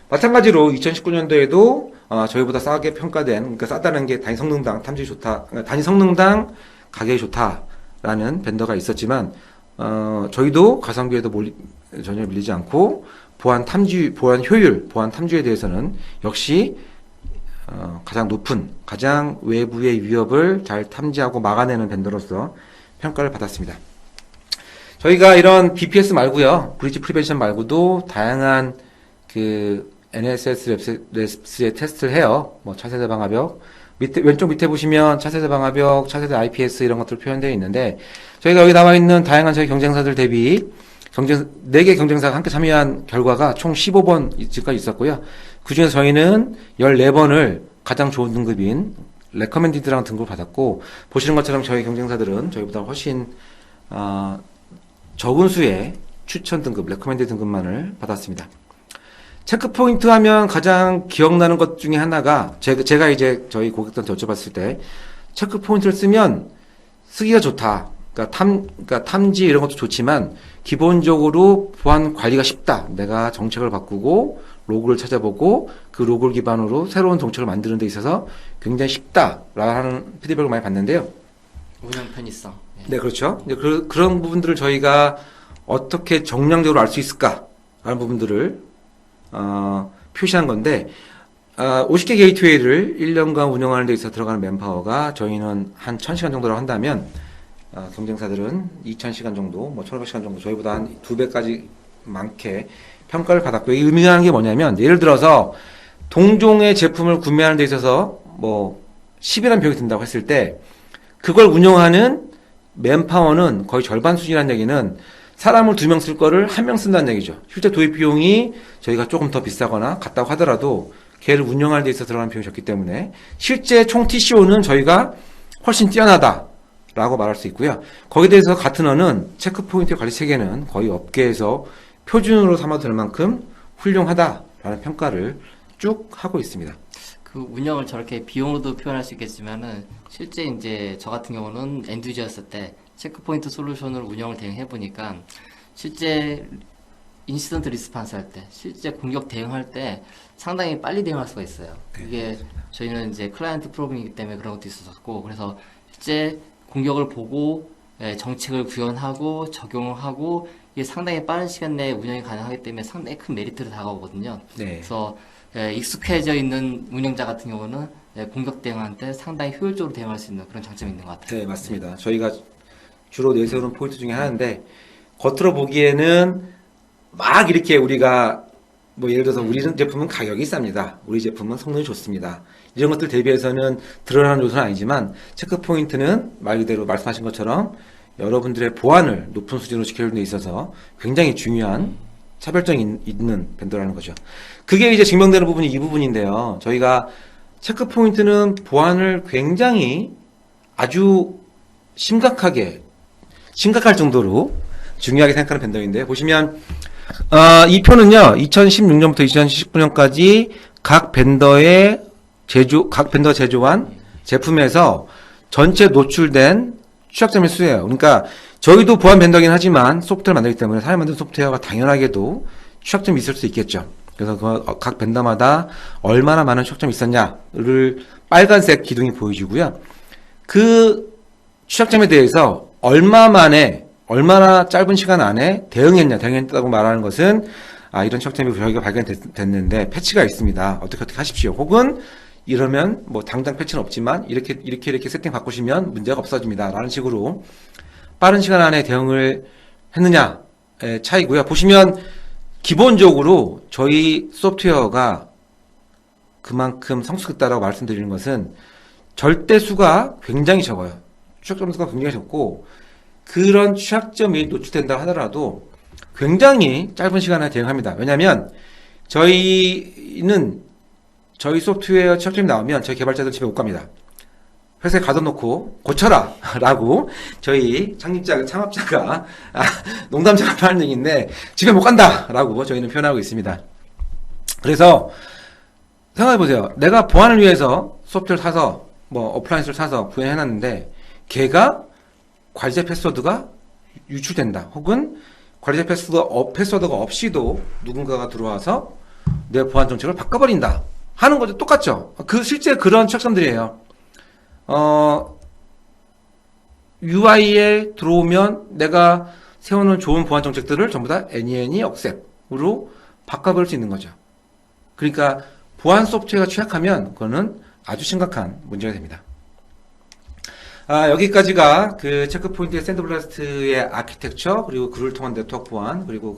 마찬가지로 2019년도에도 저희보다 싸게 평가된, 그러니까 싸다는 게 단위 성능당 탐지율이 좋다, 그러니까 단위 성능당 가격이 좋다라는 벤더가 있었지만 저희도 가성비에도 전혀 밀리지 않고 보안 효율, 보안 탐지에 대해서는 역시 가장 높은, 가장 외부의 위협을 잘 탐지하고 막아내는 벤더로서 평가를 받았습니다. 저희가 이런 BPS 말고요, 브리지 프리벤션 말고도 다양한 그 NSS 랩스의 테스트를 해요. 뭐 차세대 방화벽, 왼쪽 밑에 보시면 차세대 방화벽, 차세대 IPS 이런 것들 표현되어 있는데, 저희가 여기 나와 있는 다양한 저희 경쟁사들 대비 4개 경쟁사가 함께 참여한 결과가 총 15번까지 있었고요. 그 중에서 저희는 14번을 가장 좋은 등급인 레커멘디드라는 등급을 받았고, 보시는 것처럼 저희 경쟁사들은 저희보다 훨씬 적은 수의 추천 등급, 레커멘디드 등급만을 받았습니다. 체크 포인트 하면 가장 기억나는 것 중에 하나가, 제가 이제 저희 고객들한테 여쭤봤을 때, 체크 포인트를 쓰면 쓰기가 좋다. 그러니까 탐지 이런 것도 좋지만, 기본적으로 보안 관리가 쉽다. 내가 정책을 바꾸고, 로그를 찾아보고, 그 로그를 기반으로 새로운 정책을 만드는 데 있어서 굉장히 쉽다라는 피드백을 많이 받는데요. 운영 편의성. 네, 그렇죠. 이제 그런 부분들을 저희가 어떻게 정량적으로 알 수 있을까라는 부분들을 표시한 건데, 50개 게이트웨이를 1년간 운영하는 데 있어서 들어가는 맨파워가 저희는 한 1000시간 정도라고 한다면, 경쟁사들은 2000시간 정도, 뭐 1500시간 정도, 저희보다 한 2배까지 많게 평가를 받았고요. 이 의미가 하는 게 뭐냐면, 예를 들어서 동종의 제품을 구매하는 데 있어서 뭐 10이라는 비용이 든다고 했을 때, 그걸 운영하는 맨파워는 거의 절반 수준이라는 얘기는 사람을 2명 쓸 거를 1명 쓴다는 얘기죠. 실제 도입 비용이 저희가 조금 더 비싸거나 같다고 하더라도 걔를 운영하는 데 있어서 들어가는 비용이 적기 때문에 실제 총 TCO는 저희가 훨씬 뛰어나다라고 말할 수 있고요. 거기에 대해서 가트너는 체크포인트 관리 체계는 거의 업계에서 표준으로 삼아도 될 만큼 훌륭하다라는 평가를 쭉 하고 있습니다. 그 운영을 저렇게 비용으로도 표현할 수 있겠지만은 실제 이제 저 같은 경우는 엔드유저였을 때 체크포인트 솔루션을 운영을 대응해 보니까 실제 인시던트 리스판스 할 때, 실제 공격 대응할 때 상당히 빨리 대응할 수가 있어요. 이게 저희는 이제 클라이언트 프로그램이기 때문에 그런 것도 있었고, 그래서 실제 공격을 보고 정책을 구현하고 적용하고 이게 상당히 빠른 시간 내에 운영이 가능하기 때문에 상당히 큰 메리트로 다가오거든요. 네. 그래서 익숙해져 있는 운영자 같은 경우는 공격 대응할 때 상당히 효율적으로 대응할 수 있는 그런 장점이 있는 것 같아요. 네, 맞습니다. 저희가 주로 내세우는 포인트 중에 하나인데, 겉으로 보기에는 막 이렇게 우리가 뭐 예를 들어서 우리 제품은 가격이 쌉니다. 우리 제품은 성능이 좋습니다. 이런 것들 대비해서는 드러나는 요소는 아니지만, 체크 포인트는 말 그대로 말씀하신 것처럼 여러분들의 보안을 높은 수준으로 지켜주는 데 있어서 굉장히 중요한 차별점이 있는 벤더라는 거죠. 그게 이제 증명되는 부분이 이 부분인데요. 저희가 체크 포인트는 보안을 굉장히 아주 심각할 정도로 중요하게 생각하는 벤더인데, 보시면 이 표는요 2016년부터 2019년까지 각 벤더 제조한 제품에서 전체 노출된 취약점의 수예요. 그러니까 저희도 보안 벤더긴 하지만 소프트웨어를 만들기 때문에 사람이 만든 소프트웨어가 당연하게도 취약점이 있을 수 있겠죠. 그래서 각 벤더마다 얼마나 많은 취약점이 있었냐를 빨간색 기둥이 보여주고요. 그 취약점에 대해서 얼마나 짧은 시간 안에 대응했다고 말하는 것은, 이런 취약점이 저희가 발견됐는데 패치가 있습니다. 어떻게 하십시오. 혹은 이러면 뭐 당장 패치는 없지만 이렇게 세팅 바꾸시면 문제가 없어집니다. 라는 식으로 빠른 시간 안에 대응을 했느냐의 차이고요. 보시면 기본적으로 저희 소프트웨어가 그만큼 성수가 있다라고 말씀드리는 것은 절대 수가 굉장히 적어요. 취약점 수가 굉장히 적고, 그런 취약점이 노출된다 하더라도 굉장히 짧은 시간 안에 대응합니다. 왜냐하면 저희는 저희 소프트웨어 취약점이 나오면 저희 개발자들 집에 못 갑니다. 회사에 가둬놓고 고쳐라 라고 저희 창업자가 농담처럼 하는 얘기인데 집에 못 간다 라고 저희는 표현하고 있습니다. 그래서 생각해보세요. 내가 보안을 위해서 소프트웨어를 사서 어플라이언스를 사서 구현해놨는데 걔가 관리자 패스워드가 유출된다. 혹은 관리자 패스워드가 없이도 누군가가 들어와서 내 보안 정책을 바꿔버린다 하는 거죠. 똑같죠. 실제 그런 취약점들이에요. UI에 들어오면 내가 세워놓은 좋은 보안 정책들을 전부 다 any accept으로 바꿔버릴 수 있는 거죠. 그러니까 보안 소프트웨어가 취약하면 그거는 아주 심각한 문제가 됩니다. 여기까지가 그 체크포인트의 샌드블라스트의 아키텍처, 그리고 그를 통한 네트워크 보안, 그리고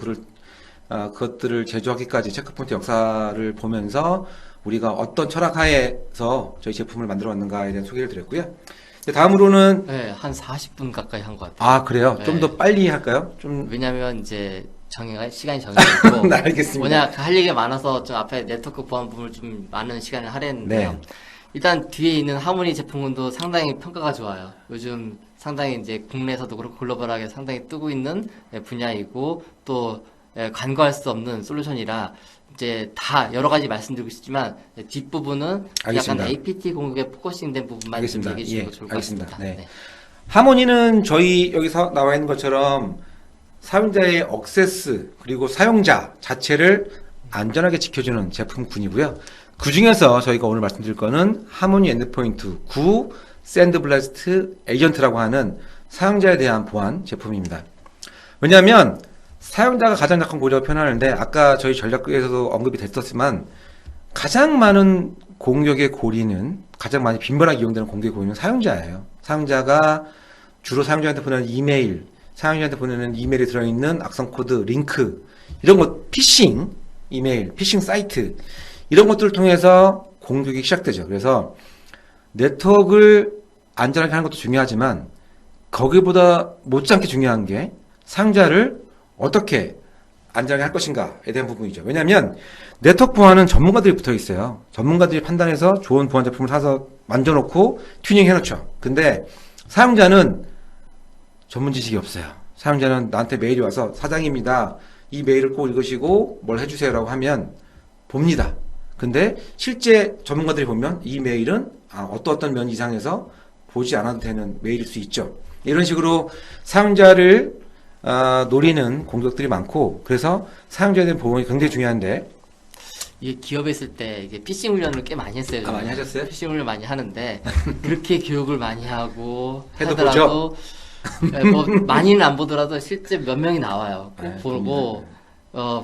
그것들을 제조하기까지 체크포인트 역사를 보면서 우리가 어떤 철학 하에서 저희 제품을 만들어 왔는가에 대한 소개를 드렸고요. 다음으로는 네, 한 40분 가까이 한 것 같아요. 그래요? 네. 좀 더 빨리 할까요? 왜냐면 이제 시간이 정해져 있고 네, 알겠습니다. 뭐냐 할 얘기가 많아서 좀 앞에 네트워크 보안 부분을 좀 많은 시간을 할애했는데요. 네. 일단 뒤에 있는 하모니 제품군도 상당히 평가가 좋아요. 요즘 상당히 이제 국내에서도 그렇고 글로벌하게 상당히 뜨고 있는 분야이고 또 간과할 수 없는 솔루션이라 이제 다 여러 가지 말씀드리고 싶지만 뒷부분은 알겠습니다. 약간 APT 공격에 포커싱된 부분만 좀 알겠습니다. 얘기해 주시면 예, 좋을 것 알겠습니다. 같습니다. 네. 하모니는 저희 여기서 나와 있는 것처럼 사용자의 억세스 그리고 사용자 자체를 안전하게 지켜주는 제품군이고요. 그 중에서 저희가 오늘 말씀드릴 거는 하모니 엔드포인트 9 샌드블라스트 에이전트라고 하는 사용자에 대한 보안 제품입니다. 왜냐하면 사용자가 가장 약한 고리라고 표현하는데 아까 저희 전략에서도 언급이 됐었지만 가장 많은 공격의 고리는 가장 많이 빈번하게 이용되는 공격의 고리는 사용자예요. 사용자가 주로 사용자한테 보내는 이메일, 사용자한테 보내는 이메일에 들어있는 악성 코드, 링크 이런 것, 피싱 이메일, 피싱 사이트 이런 것들을 통해서 공격이 시작되죠. 그래서 네트워크를 안전하게 하는 것도 중요하지만 거기보다 못지않게 중요한 게 사용자를 어떻게 안전하게 할 것인가에 대한 부분이죠. 왜냐하면 네트워크 보안은 전문가들이 붙어 있어요. 전문가들이 판단해서 좋은 보안 제품을 사서 만져놓고 튜닝 해놓죠. 근데 사용자는 전문 지식이 없어요. 사용자는 나한테 메일이 와서 사장입니다. 이 메일을 꼭 읽으시고 뭘 해주세요라고 하면 봅니다. 근데 실제 전문가들이 보면 이 메일은 어떤 면 이상에서 보지 않아도 되는 메일일 수 있죠. 이런 식으로 사용자를 노리는 공격들이 많고 그래서 사용자에 대한 보호가 굉장히 중요한데 이게 기업에 있을 때 이게 피싱 훈련을 꽤 많이 했어요. 많이 하셨어요? 피싱 훈련 많이 하는데 그렇게 교육을 많이 하고 해도 하더라도 뭐 많이는 안 보더라도 실제 몇 명이 나와요. 꼭 네, 보고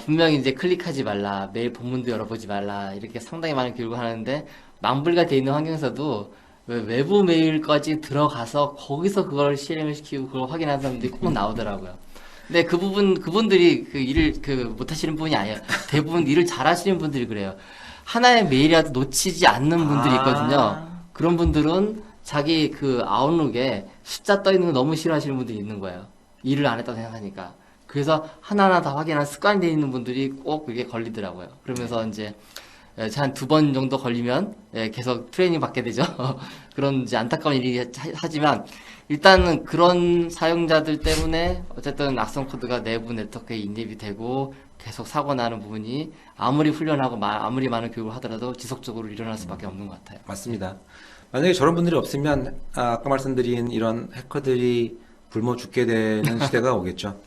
분명히 이제 클릭하지 말라, 메일 본문도 열어보지 말라 이렇게 상당히 많은 교육을 하는데 망불가 돼 있는 환경에서도 외부 메일까지 들어가서 거기서 그걸 실행을 시키고 그걸 확인하는 사람들이 꼭 나오더라고요. 근데 그분들이 그 일을 못하시는 분이 아니에요. 대부분 일을 잘하시는 분들이 그래요. 하나의 메일이라도 놓치지 않는 분들이 있거든요. 그런 분들은 자기 그 아웃룩에 숫자 떠 있는 거 너무 싫어하시는 분들이 있는 거예요. 일을 안 했다고 생각하니까. 그래서 하나하나 다 확인하는 습관이 돼 있는 분들이 꼭 그게 걸리더라고요. 그러면서 이제 한 2번 정도 걸리면 계속 트레이닝 받게 되죠. 그런 이제 안타까운 일이 하지만 일단은 그런 사용자들 때문에 어쨌든 악성 코드가 내부 네트워크에 인입이 되고 계속 사고 나는 부분이 아무리 훈련하고 아무리 많은 교육을 하더라도 지속적으로 일어날 수밖에 없는 것 같아요. 맞습니다. 만약에 저런 분들이 없으면 아까 말씀드린 이런 해커들이 굶어 죽게 되는 시대가 오겠죠.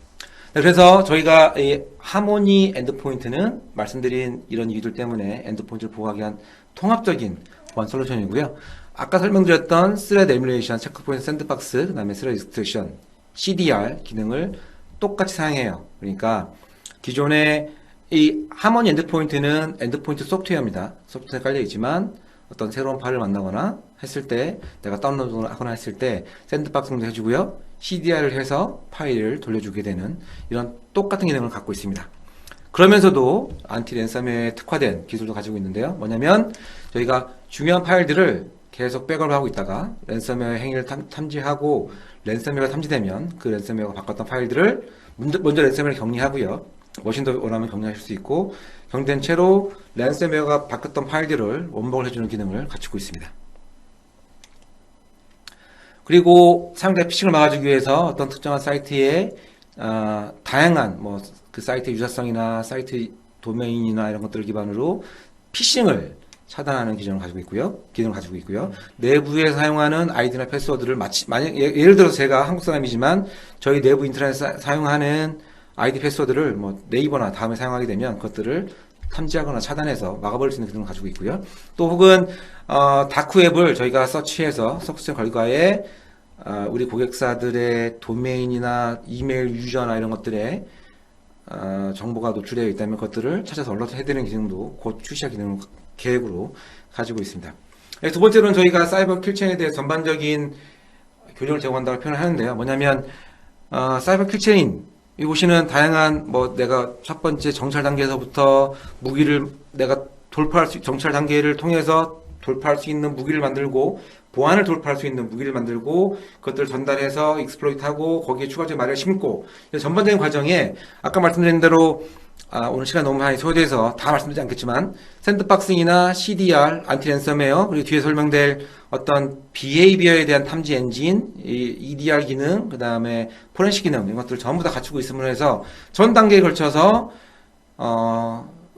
네, 그래서 저희가 이 하모니 엔드포인트는 말씀드린 이런 이유들 때문에 엔드포인트를 보호하기 위한 통합적인 보안 솔루션이고요. 아까 설명드렸던 스레드 에뮬레이션, 체크포인트 샌드박스, 그 다음에 스레드 익스트랙션, CDR 기능을 똑같이 사용해요. 그러니까 기존의 이 하모니 엔드포인트는 엔드포인트 소프트웨어입니다. 소프트웨어에 깔려있지만 어떤 새로운 파일을 만나거나 했을 때 내가 다운로드를 하거나 했을 때 샌드박스도 해주고요. CDR을 해서 파일을 돌려주게 되는 이런 똑같은 기능을 갖고 있습니다. 그러면서도 안티 랜섬웨어에 특화된 기술도 가지고 있는데요. 뭐냐면 저희가 중요한 파일들을 계속 백업을 하고 있다가 랜섬웨어 행위를 탐지하고 랜섬웨어가 탐지되면 그 랜섬웨어가 바꿨던 파일들을 먼저 랜섬웨어를 격리하고요. 머신도 원하면 격리하실 수 있고, 격리된 채로 랜섬웨어가 바꿨던 파일들을 원복을 해주는 기능을 갖추고 있습니다. 그리고 사용자 피싱을 막아주기 위해서 어떤 특정한 사이트에 다양한 그 사이트 유사성이나 사이트 도메인이나 이런 것들을 기반으로 피싱을 차단하는 기능을 가지고 있고요. 내부에 사용하는 아이디나 패스워드를 만약 예를 들어서 제가 한국 사람이지만 저희 내부 인터넷 사용하는 아이디 패스워드를 네이버나 다음에 사용하게 되면 그것들을 탐지하거나 차단해서 막아버릴 수 있는 기능을 가지고 있고요. 또 혹은 다크웹을 저희가 서치해서 서치 결과에 우리 고객사들의 도메인이나 이메일 유저나 이런 것들에 정보가 노출되어 있다면 그것들을 찾아서 얼러트 해드리는 기능도 곧 출시할 기능 계획으로 가지고 있습니다. 두 번째로는 저희가 사이버 킬체인에 대해 전반적인 교육을 제공한다고 표현을 하는데요. 뭐냐면 사이버 킬체인 이 보시는 다양한 내가 첫 번째 정찰 단계에서부터 무기를 내가 정찰 단계를 통해서 돌파할 수 있는 무기를 만들고 보안을 돌파할 수 있는 무기를 만들고 그것들을 전달해서 익스플로이트하고 거기에 추가적인 말을 심고 전반적인 과정에 아까 말씀드린 대로 오늘 시간 너무 많이 소요돼서 다 말씀드리지 않겠지만 샌드박싱이나 CDR, 안티 랜섬웨어 그리고 뒤에 설명될 어떤 비헤이비어에 대한 탐지 엔진, EDR 기능, 그 다음에 포렌식 기능 이런 것들을 전부 다 갖추고 있음으로 해서 전 단계에 걸쳐서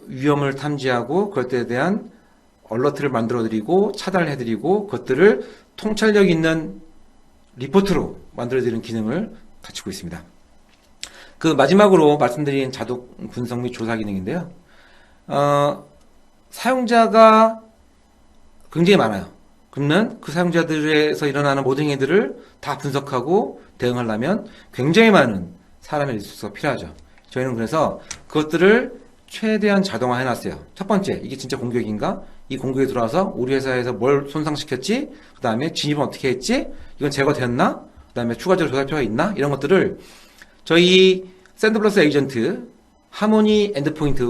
위험을 탐지하고 그것들에 대한 얼러트를 만들어드리고 차단을 해드리고 그것들을 통찰력 있는 리포트로 만들어드리는 기능을 갖추고 있습니다. 그 마지막으로 말씀드린 자동 분석 및 조사 기능인데요. 사용자가 굉장히 많아요. 그러면 그 사용자들에서 일어나는 모든 행위들을 다 분석하고 대응하려면 굉장히 많은 사람의 리소스가 필요하죠. 저희는 그래서 그것들을 최대한 자동화 해놨어요. 첫 번째, 이게 진짜 공격인가? 이 공격에 들어와서 우리 회사에서 뭘 손상시켰지? 그 다음에 진입은 어떻게 했지? 이건 제거되었나? 그 다음에 추가적으로 조사할 필요가 있나? 이런 것들을 저희 샌드플러스 에이전트 하모니 엔드포인트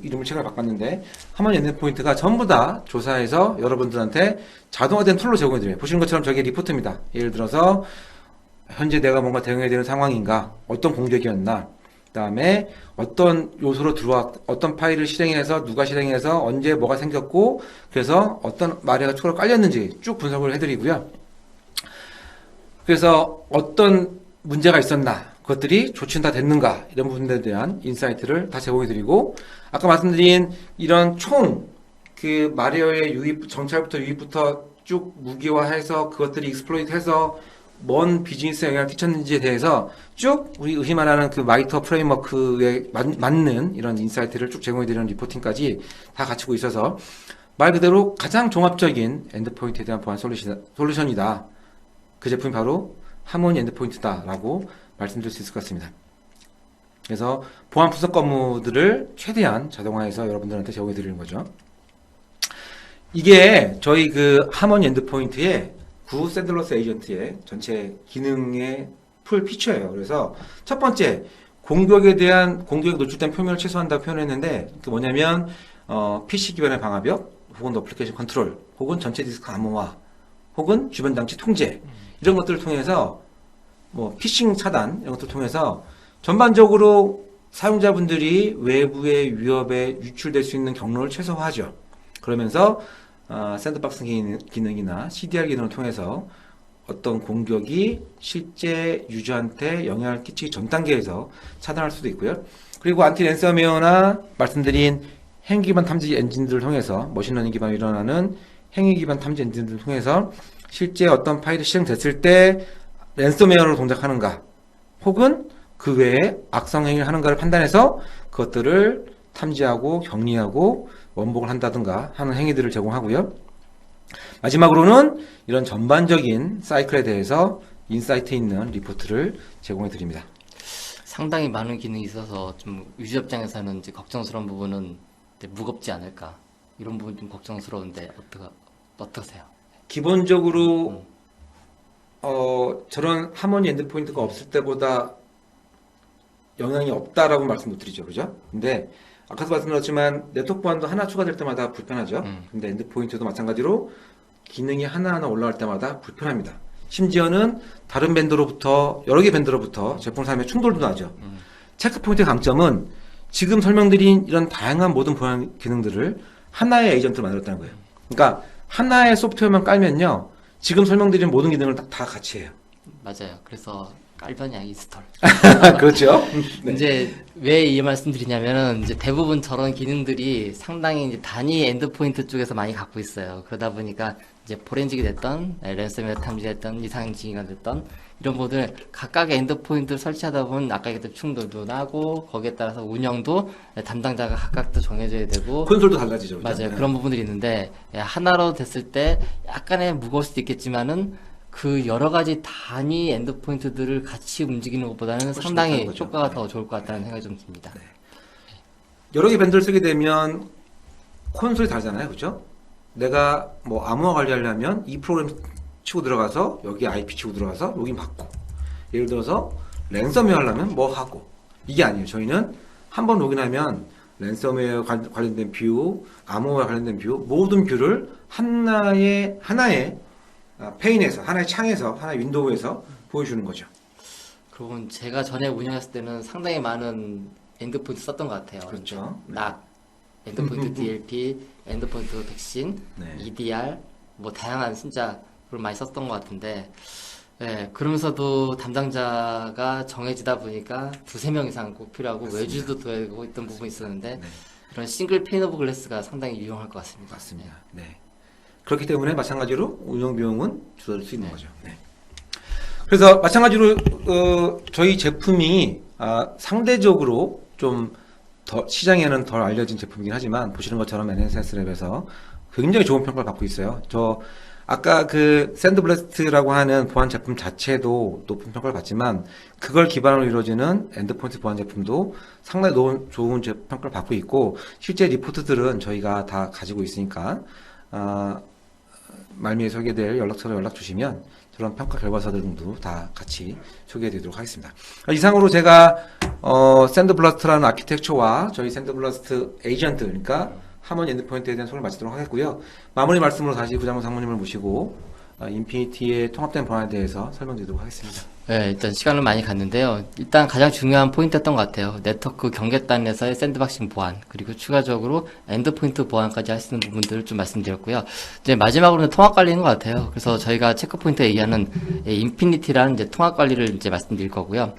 이름을 최근에 바꿨는데 하모니 엔드포인트가 전부 다 조사해서 여러분들한테 자동화된 툴로 제공해드려요. 보시는 것처럼 저게 리포트입니다. 예를 들어서 현재 내가 뭔가 대응해야 되는 상황인가? 어떤 공격이었나? 그 다음에 어떤 요소로 어떤 파일을 실행해서 누가 실행해서 언제 뭐가 생겼고 그래서 어떤 마리아가 추가로 깔렸는지 쭉 분석을 해드리고요. 그래서 어떤 문제가 있었나 그것들이 조치는 다 됐는가 이런 부분들에 대한 인사이트를 다 제공해드리고 아까 말씀드린 이런 그 마리아의 유입 정찰부터 유입부터 쭉 무기화해서 그것들이 익스플로이트해서 뭔 비즈니스에 영향을 끼쳤는지에 대해서 쭉 우리 흔히 말하는 그 마이터 프레임워크에 맞는 이런 인사이트를 쭉 제공해드리는 리포팅까지 다 갖추고 있어서 말 그대로 가장 종합적인 엔드포인트에 대한 보안 솔루션이다. 그 제품이 바로 하모니 엔드포인트다라고 말씀드릴 수 있을 것 같습니다. 그래서 보안 분석 업무들을 최대한 자동화해서 여러분들한테 제공해드리는 거죠. 이게 저희 그 하모니 엔드포인트의 구 샌드플러스 에이전트의 전체 기능의 풀 피처예요. 그래서 첫 번째 공격에 노출된 표면을 최소화한다고 표현했는데 그 뭐냐면 PC 기반의 방화벽 혹은 어플리케이션 컨트롤 혹은 전체 디스크 암호화 혹은 주변 장치 통제 이런 것들을 통해서 피싱 차단 이런 것들을 통해서 전반적으로 사용자분들이 외부의 위협에 유출될 수 있는 경로를 최소화하죠. 그러면서 샌드박스 기능이나 CDR 기능을 통해서 어떤 공격이 실제 유저한테 영향을 끼치기 전 단계에서 차단할 수도 있고요. 그리고 안티 랜섬웨어나 말씀드린 행위 기반 탐지 엔진들을 통해서 머신러닝 기반으로 일어나는 행위 기반 탐지 엔진들을 통해서 실제 어떤 파일이 실행됐을 때 랜섬웨어로 동작하는가 혹은 그 외에 악성 행위를 하는가를 판단해서 그것들을 탐지하고 격리하고 원복을 한다든가 하는 행위들을 제공하고요. 마지막으로는 이런 전반적인 사이클에 대해서 인사이트 있는 리포트를 제공해 드립니다. 상당히 많은 기능이 있어서 좀 유저 입장에서는 이제 걱정스러운 부분은 무겁지 않을까 이런 부분 좀 걱정스러운데 어떠세요? 기본적으로 저런 하모니 엔드포인트가 없을 때보다 영향이 없다라고 말씀 못 드리죠, 그죠? 근데 아까도 말씀드렸지만 네트워크 보안도 하나 추가될 때마다 불편하죠. 근데 엔드포인트도 마찬가지로 기능이 하나하나 올라갈 때마다 불편합니다. 심지어는 다른 밴드로부터 여러 개 밴드로부터 제품을 사용에 충돌도 나죠. 체크포인트의 강점은 지금 설명드린 이런 다양한 모든 보안 기능들을 하나의 에이전트로 만들었다는 거예요. 그러니까 하나의 소프트웨어만 깔면요, 지금 설명드린 모든 기능을 다 같이 해요. 맞아요. 그래서 깔변이야 인스톨. 그렇죠. 네. 이제 왜 이 말씀드리냐면은 이제 대부분 저런 기능들이 상당히 이제 단위 엔드포인트 쪽에서 많이 갖고 있어요. 그러다 보니까 이제 포렌식이 됐던 랜섬웨어 탐지가 됐던 이상징이가 됐던 이런 부분들 각각의 엔드포인트를 설치하다 보면 아까 얘기했던 충돌도 나고 거기에 따라서 운영도 담당자가 각각 또 정해져야 되고 콘솔도 달라지죠. 그죠? 맞아요. 네. 그런 부분들이 있는데 하나로 됐을 때 약간의 무거울 수도 있겠지만은 그 여러 가지 단위 엔드포인트들을 같이 움직이는 것보다는 훨씬 상당히 좋다는 거죠. 효과가 네. 더 좋을 것 같다는 생각이 좀 듭니다. 여러 개 밴드를 쓰게 되면 콘솔이 다르잖아요. 그죠? 내가 뭐 암호화 관리하려면 이 프로그램 치고 들어가서 여기 IP 치고 들어가서 로깅 받고, 예를 들어서 랜섬웨어 하려면 뭐 하고, 이게 아니에요. 저희는 한번 로그인하면 랜섬웨어 관련된 뷰, 암호화 관련된 뷰, 모든 뷰를 하나의 페인에서, 하나의 창에서, 하나의 윈도우에서 보여주는 거죠. 그리고 제가 전에 운영했을 때는 상당히 많은 엔드포인트 썼던 것 같아요. 그렇죠. 락, 엔드포인트 DLP, 엔드포인트 백신, 네. EDR, 뭐 다양한 진짜 그걸 많이 썼던 것 같은데, 예, 그러면서도 담당자가 정해지다 보니까 두세 명 이상 꼭 필요하고 외주도 되고 있던 부분이 있었는데, 네. 이런 싱글 페인 오브 글래스가 상당히 유용할 것 같습니다. 맞습니다. 네. 그렇기 때문에 마찬가지로 운영 비용은 줄어들 수 있는 거죠. 네. 그래서 마찬가지로 저희 제품이 상대적으로 좀 더 시장에는 덜 알려진 제품이긴 하지만 보시는 것처럼 NSS랩에서 굉장히 좋은 평가를 받고 있어요. 저 아까 그 샌드블래스트라고 하는 보안 제품 자체도 높은 평가를 받지만 그걸 기반으로 이루어지는 엔드포인트 보안 제품도 상당히 좋은 평가를 받고 있고, 실제 리포트들은 저희가 다 가지고 있으니까 말미에 소개될 연락처로 연락 주시면 저런 평가 결과서들 등도 다 같이 소개해 드리도록 하겠습니다. 이상으로 제가 샌드블라스트라는 아키텍처와 저희 샌드블라스트 에이전트, 그러니까 하모니 엔드포인트에 대한 소개를 마치도록 하겠고요. 마무리 말씀으로 다시 구장문 상무님을 모시고 인피니티의 통합된 보안에 대해서 설명드리도록 하겠습니다. 네, 일단 시간을 많이 갔는데요. 일단 가장 중요한 포인트였던 것 같아요. 네트워크 경계단에서의 샌드박싱 보안, 그리고 추가적으로 엔드포인트 보안까지 할 수 있는 부분들을 좀 말씀드렸고요. 이제 마지막으로는 통합 관리인 것 같아요. 그래서 저희가 체크포인트에 얘기하는 인피니티라는 이제 통합 관리를 이제 말씀드릴 거고요.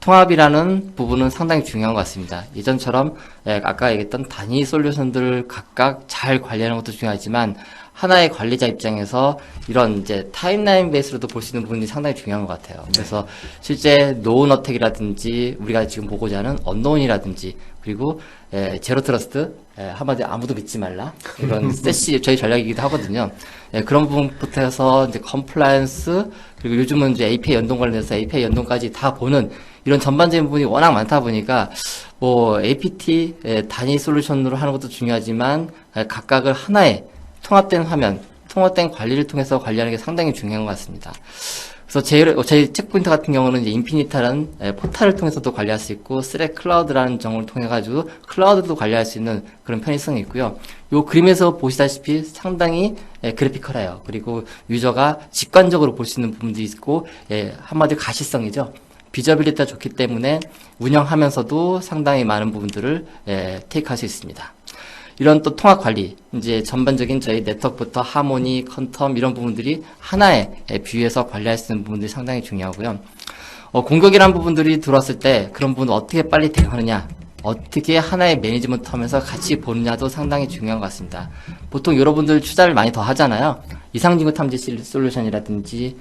통합이라는 부분은 상당히 중요한 것 같습니다. 예전처럼 아까 얘기했던 단위 솔루션들을 각각 잘 관리하는 것도 중요하지만 하나의 관리자 입장에서 이런 이제 타임라인 베이스로도 볼 수 있는 부분이 상당히 중요한 것 같아요. 그래서 실제 노운 어택이라든지 우리가 지금 보고자 하는 언노운이라든지 그리고 제로 트러스트, 한마디로 아무도 믿지 말라, 이런 스태시 저희 전략이기도 하거든요. 그런 부분부터 해서 이제 컴플라이언스, 그리고 요즘은 이제 API 연동 관련해서 API 연동까지 다 보는 이런 전반적인 부분이 워낙 많다 보니까 뭐 APT 단위 솔루션으로 하는 것도 중요하지만 각각을 하나의 통합된 화면, 통합된 관리를 통해서 관리하는 게 상당히 중요한 것 같습니다. 그래서 저희 체크포인트 같은 경우는 이제 인피니타라는 포탈을 통해서도 관리할 수 있고, 스렉 클라우드라는 정보를 통해가지고 클라우드도 관리할 수 있는 그런 편의성이 있고요. 요 그림에서 보시다시피 상당히 그래피컬해요. 그리고 유저가 직관적으로 볼 수 있는 부분도 있고, 한마디로 가시성이죠. 비저빌리티가 좋기 때문에 운영하면서도 상당히 많은 부분들을 테이크할 수 있습니다. 이런 또 통합 관리, 이제 전반적인 저희 네트워크부터 하모니, 컨텀 이런 부분들이 하나의 뷰에서 관리할 수 있는 부분들이 상당히 중요하고요. 공격이라는 부분들이 들어왔을 때 그런 부분을 어떻게 빨리 대응하느냐, 어떻게 하나의 매니지먼트 하면서 같이 보느냐도 상당히 중요한 것 같습니다. 보통 여러분들 투자를 많이 더 하잖아요. 이상징후 탐지 솔루션이라든지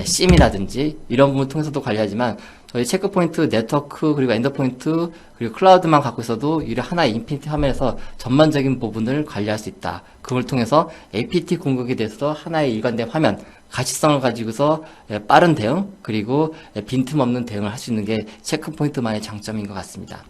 심이라든지 이런 부분을 통해서도 관리하지만 저희 체크포인트, 네트워크, 그리고 엔더포인트, 그리고 클라우드만 갖고 있어도 이 하나의 인피니티 화면에서 전반적인 부분을 관리할 수 있다. 그걸 통해서 APT 공격에 대해서도 하나의 일관된 화면, 가시성을 가지고서 빠른 대응, 그리고 빈틈없는 대응을 할 수 있는 게 체크포인트만의 장점인 것 같습니다.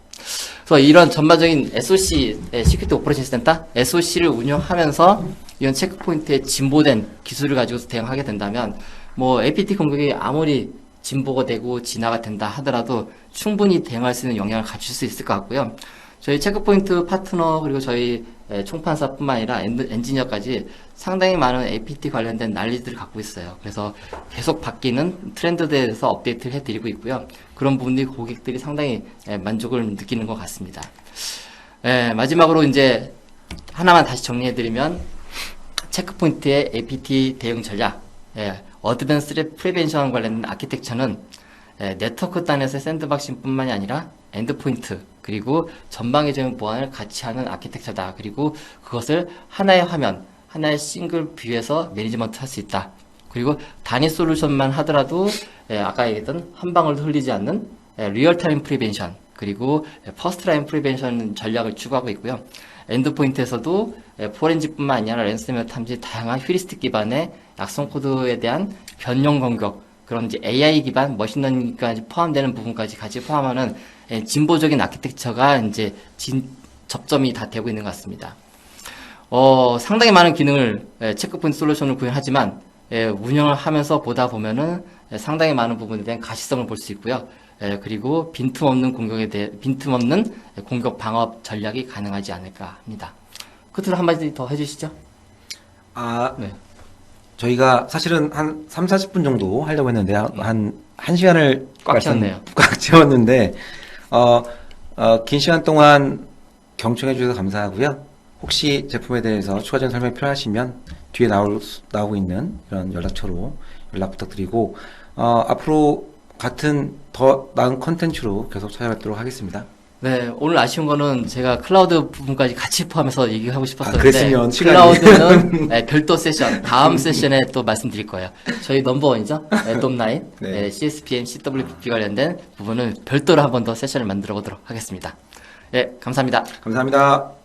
그래서 이런 전반적인 SOC, 시큐리티 오퍼레이션 센터, SOC를 운영하면서 이런 체크포인트의 진보된 기술을 가지고서 대응하게 된다면 뭐 APT 공격이 아무리 진보가 되고 진화가 된다 하더라도 충분히 대응할 수 있는 역량을 갖출 수 있을 것 같고요. 저희 체크포인트 파트너 그리고 저희 총판사뿐만 아니라 엔지니어까지 상당히 많은 APT 관련된 난리들을 갖고 있어요. 그래서 계속 바뀌는 트렌드에 대해서 업데이트를 해드리고 있고요. 그런 부분들이 고객들이 상당히 만족을 느끼는 것 같습니다. 마지막으로 이제 하나만 다시 정리해드리면 체크포인트의 APT 대응 전략, 어드밴스 랩 프리벤션 관련된 아키텍처는 네트워크 단에서의 샌드박싱뿐만이 아니라 엔드포인트 그리고 전방위적인 보안을 같이 하는 아키텍처다. 그리고 그것을 하나의 화면, 하나의 싱글 뷰에서 매니지먼트 할 수 있다. 그리고 단위 솔루션만 하더라도 아까 얘기했던 한 방울도 흘리지 않는 리얼타임 프리벤션 그리고 퍼스트 라인 프리벤션 전략을 추구하고 있고요. 엔드포인트에서도 포렌지뿐만 아니라 랜섬웨어 탐지 다양한 휴리스틱 기반의 악성 코드에 대한 변형 공격 그런 이제 AI 기반 머신러닝까지 포함되는 부분까지 같이 포함하는 진보적인 아키텍처가 이제 접점이 다 되고 있는 것 같습니다. 상당히 많은 기능을 체크포인트 솔루션을 구현하지만 운영을 하면서 보다 보면은 상당히 많은 부분에 대한 가시성을 볼 수 있고요. 그리고 빈틈없는 공격 방어 전략이 가능하지 않을까 합니다. 끝으로 한마디 더 해주시죠. 네. 저희가 사실은 한 3, 40분 정도 하려고 했는데, 한 1시간을 꽉 채웠네요. 꽉 채웠는데, 긴 시간 동안 경청해 주셔서 감사하고요. 혹시 제품에 대해서 추가적인 설명이 필요하시면 뒤에 나오고 있는 이런 연락처로 연락 부탁드리고, 앞으로 같은 더 나은 컨텐츠로 계속 찾아뵙도록 하겠습니다. 네, 오늘 아쉬운 거는 제가 클라우드 부분까지 같이 포함해서 얘기하고 싶었었는데 그랬으면 클라우드는 별도 세션, 다음 세션에 또 말씀드릴 거예요. 저희 넘버원이죠. 돔9 네. CSPM, CWP 관련된 부분은 별도로 한 번 더 세션을 만들어 보도록 하겠습니다. 네, 감사합니다. 감사합니다.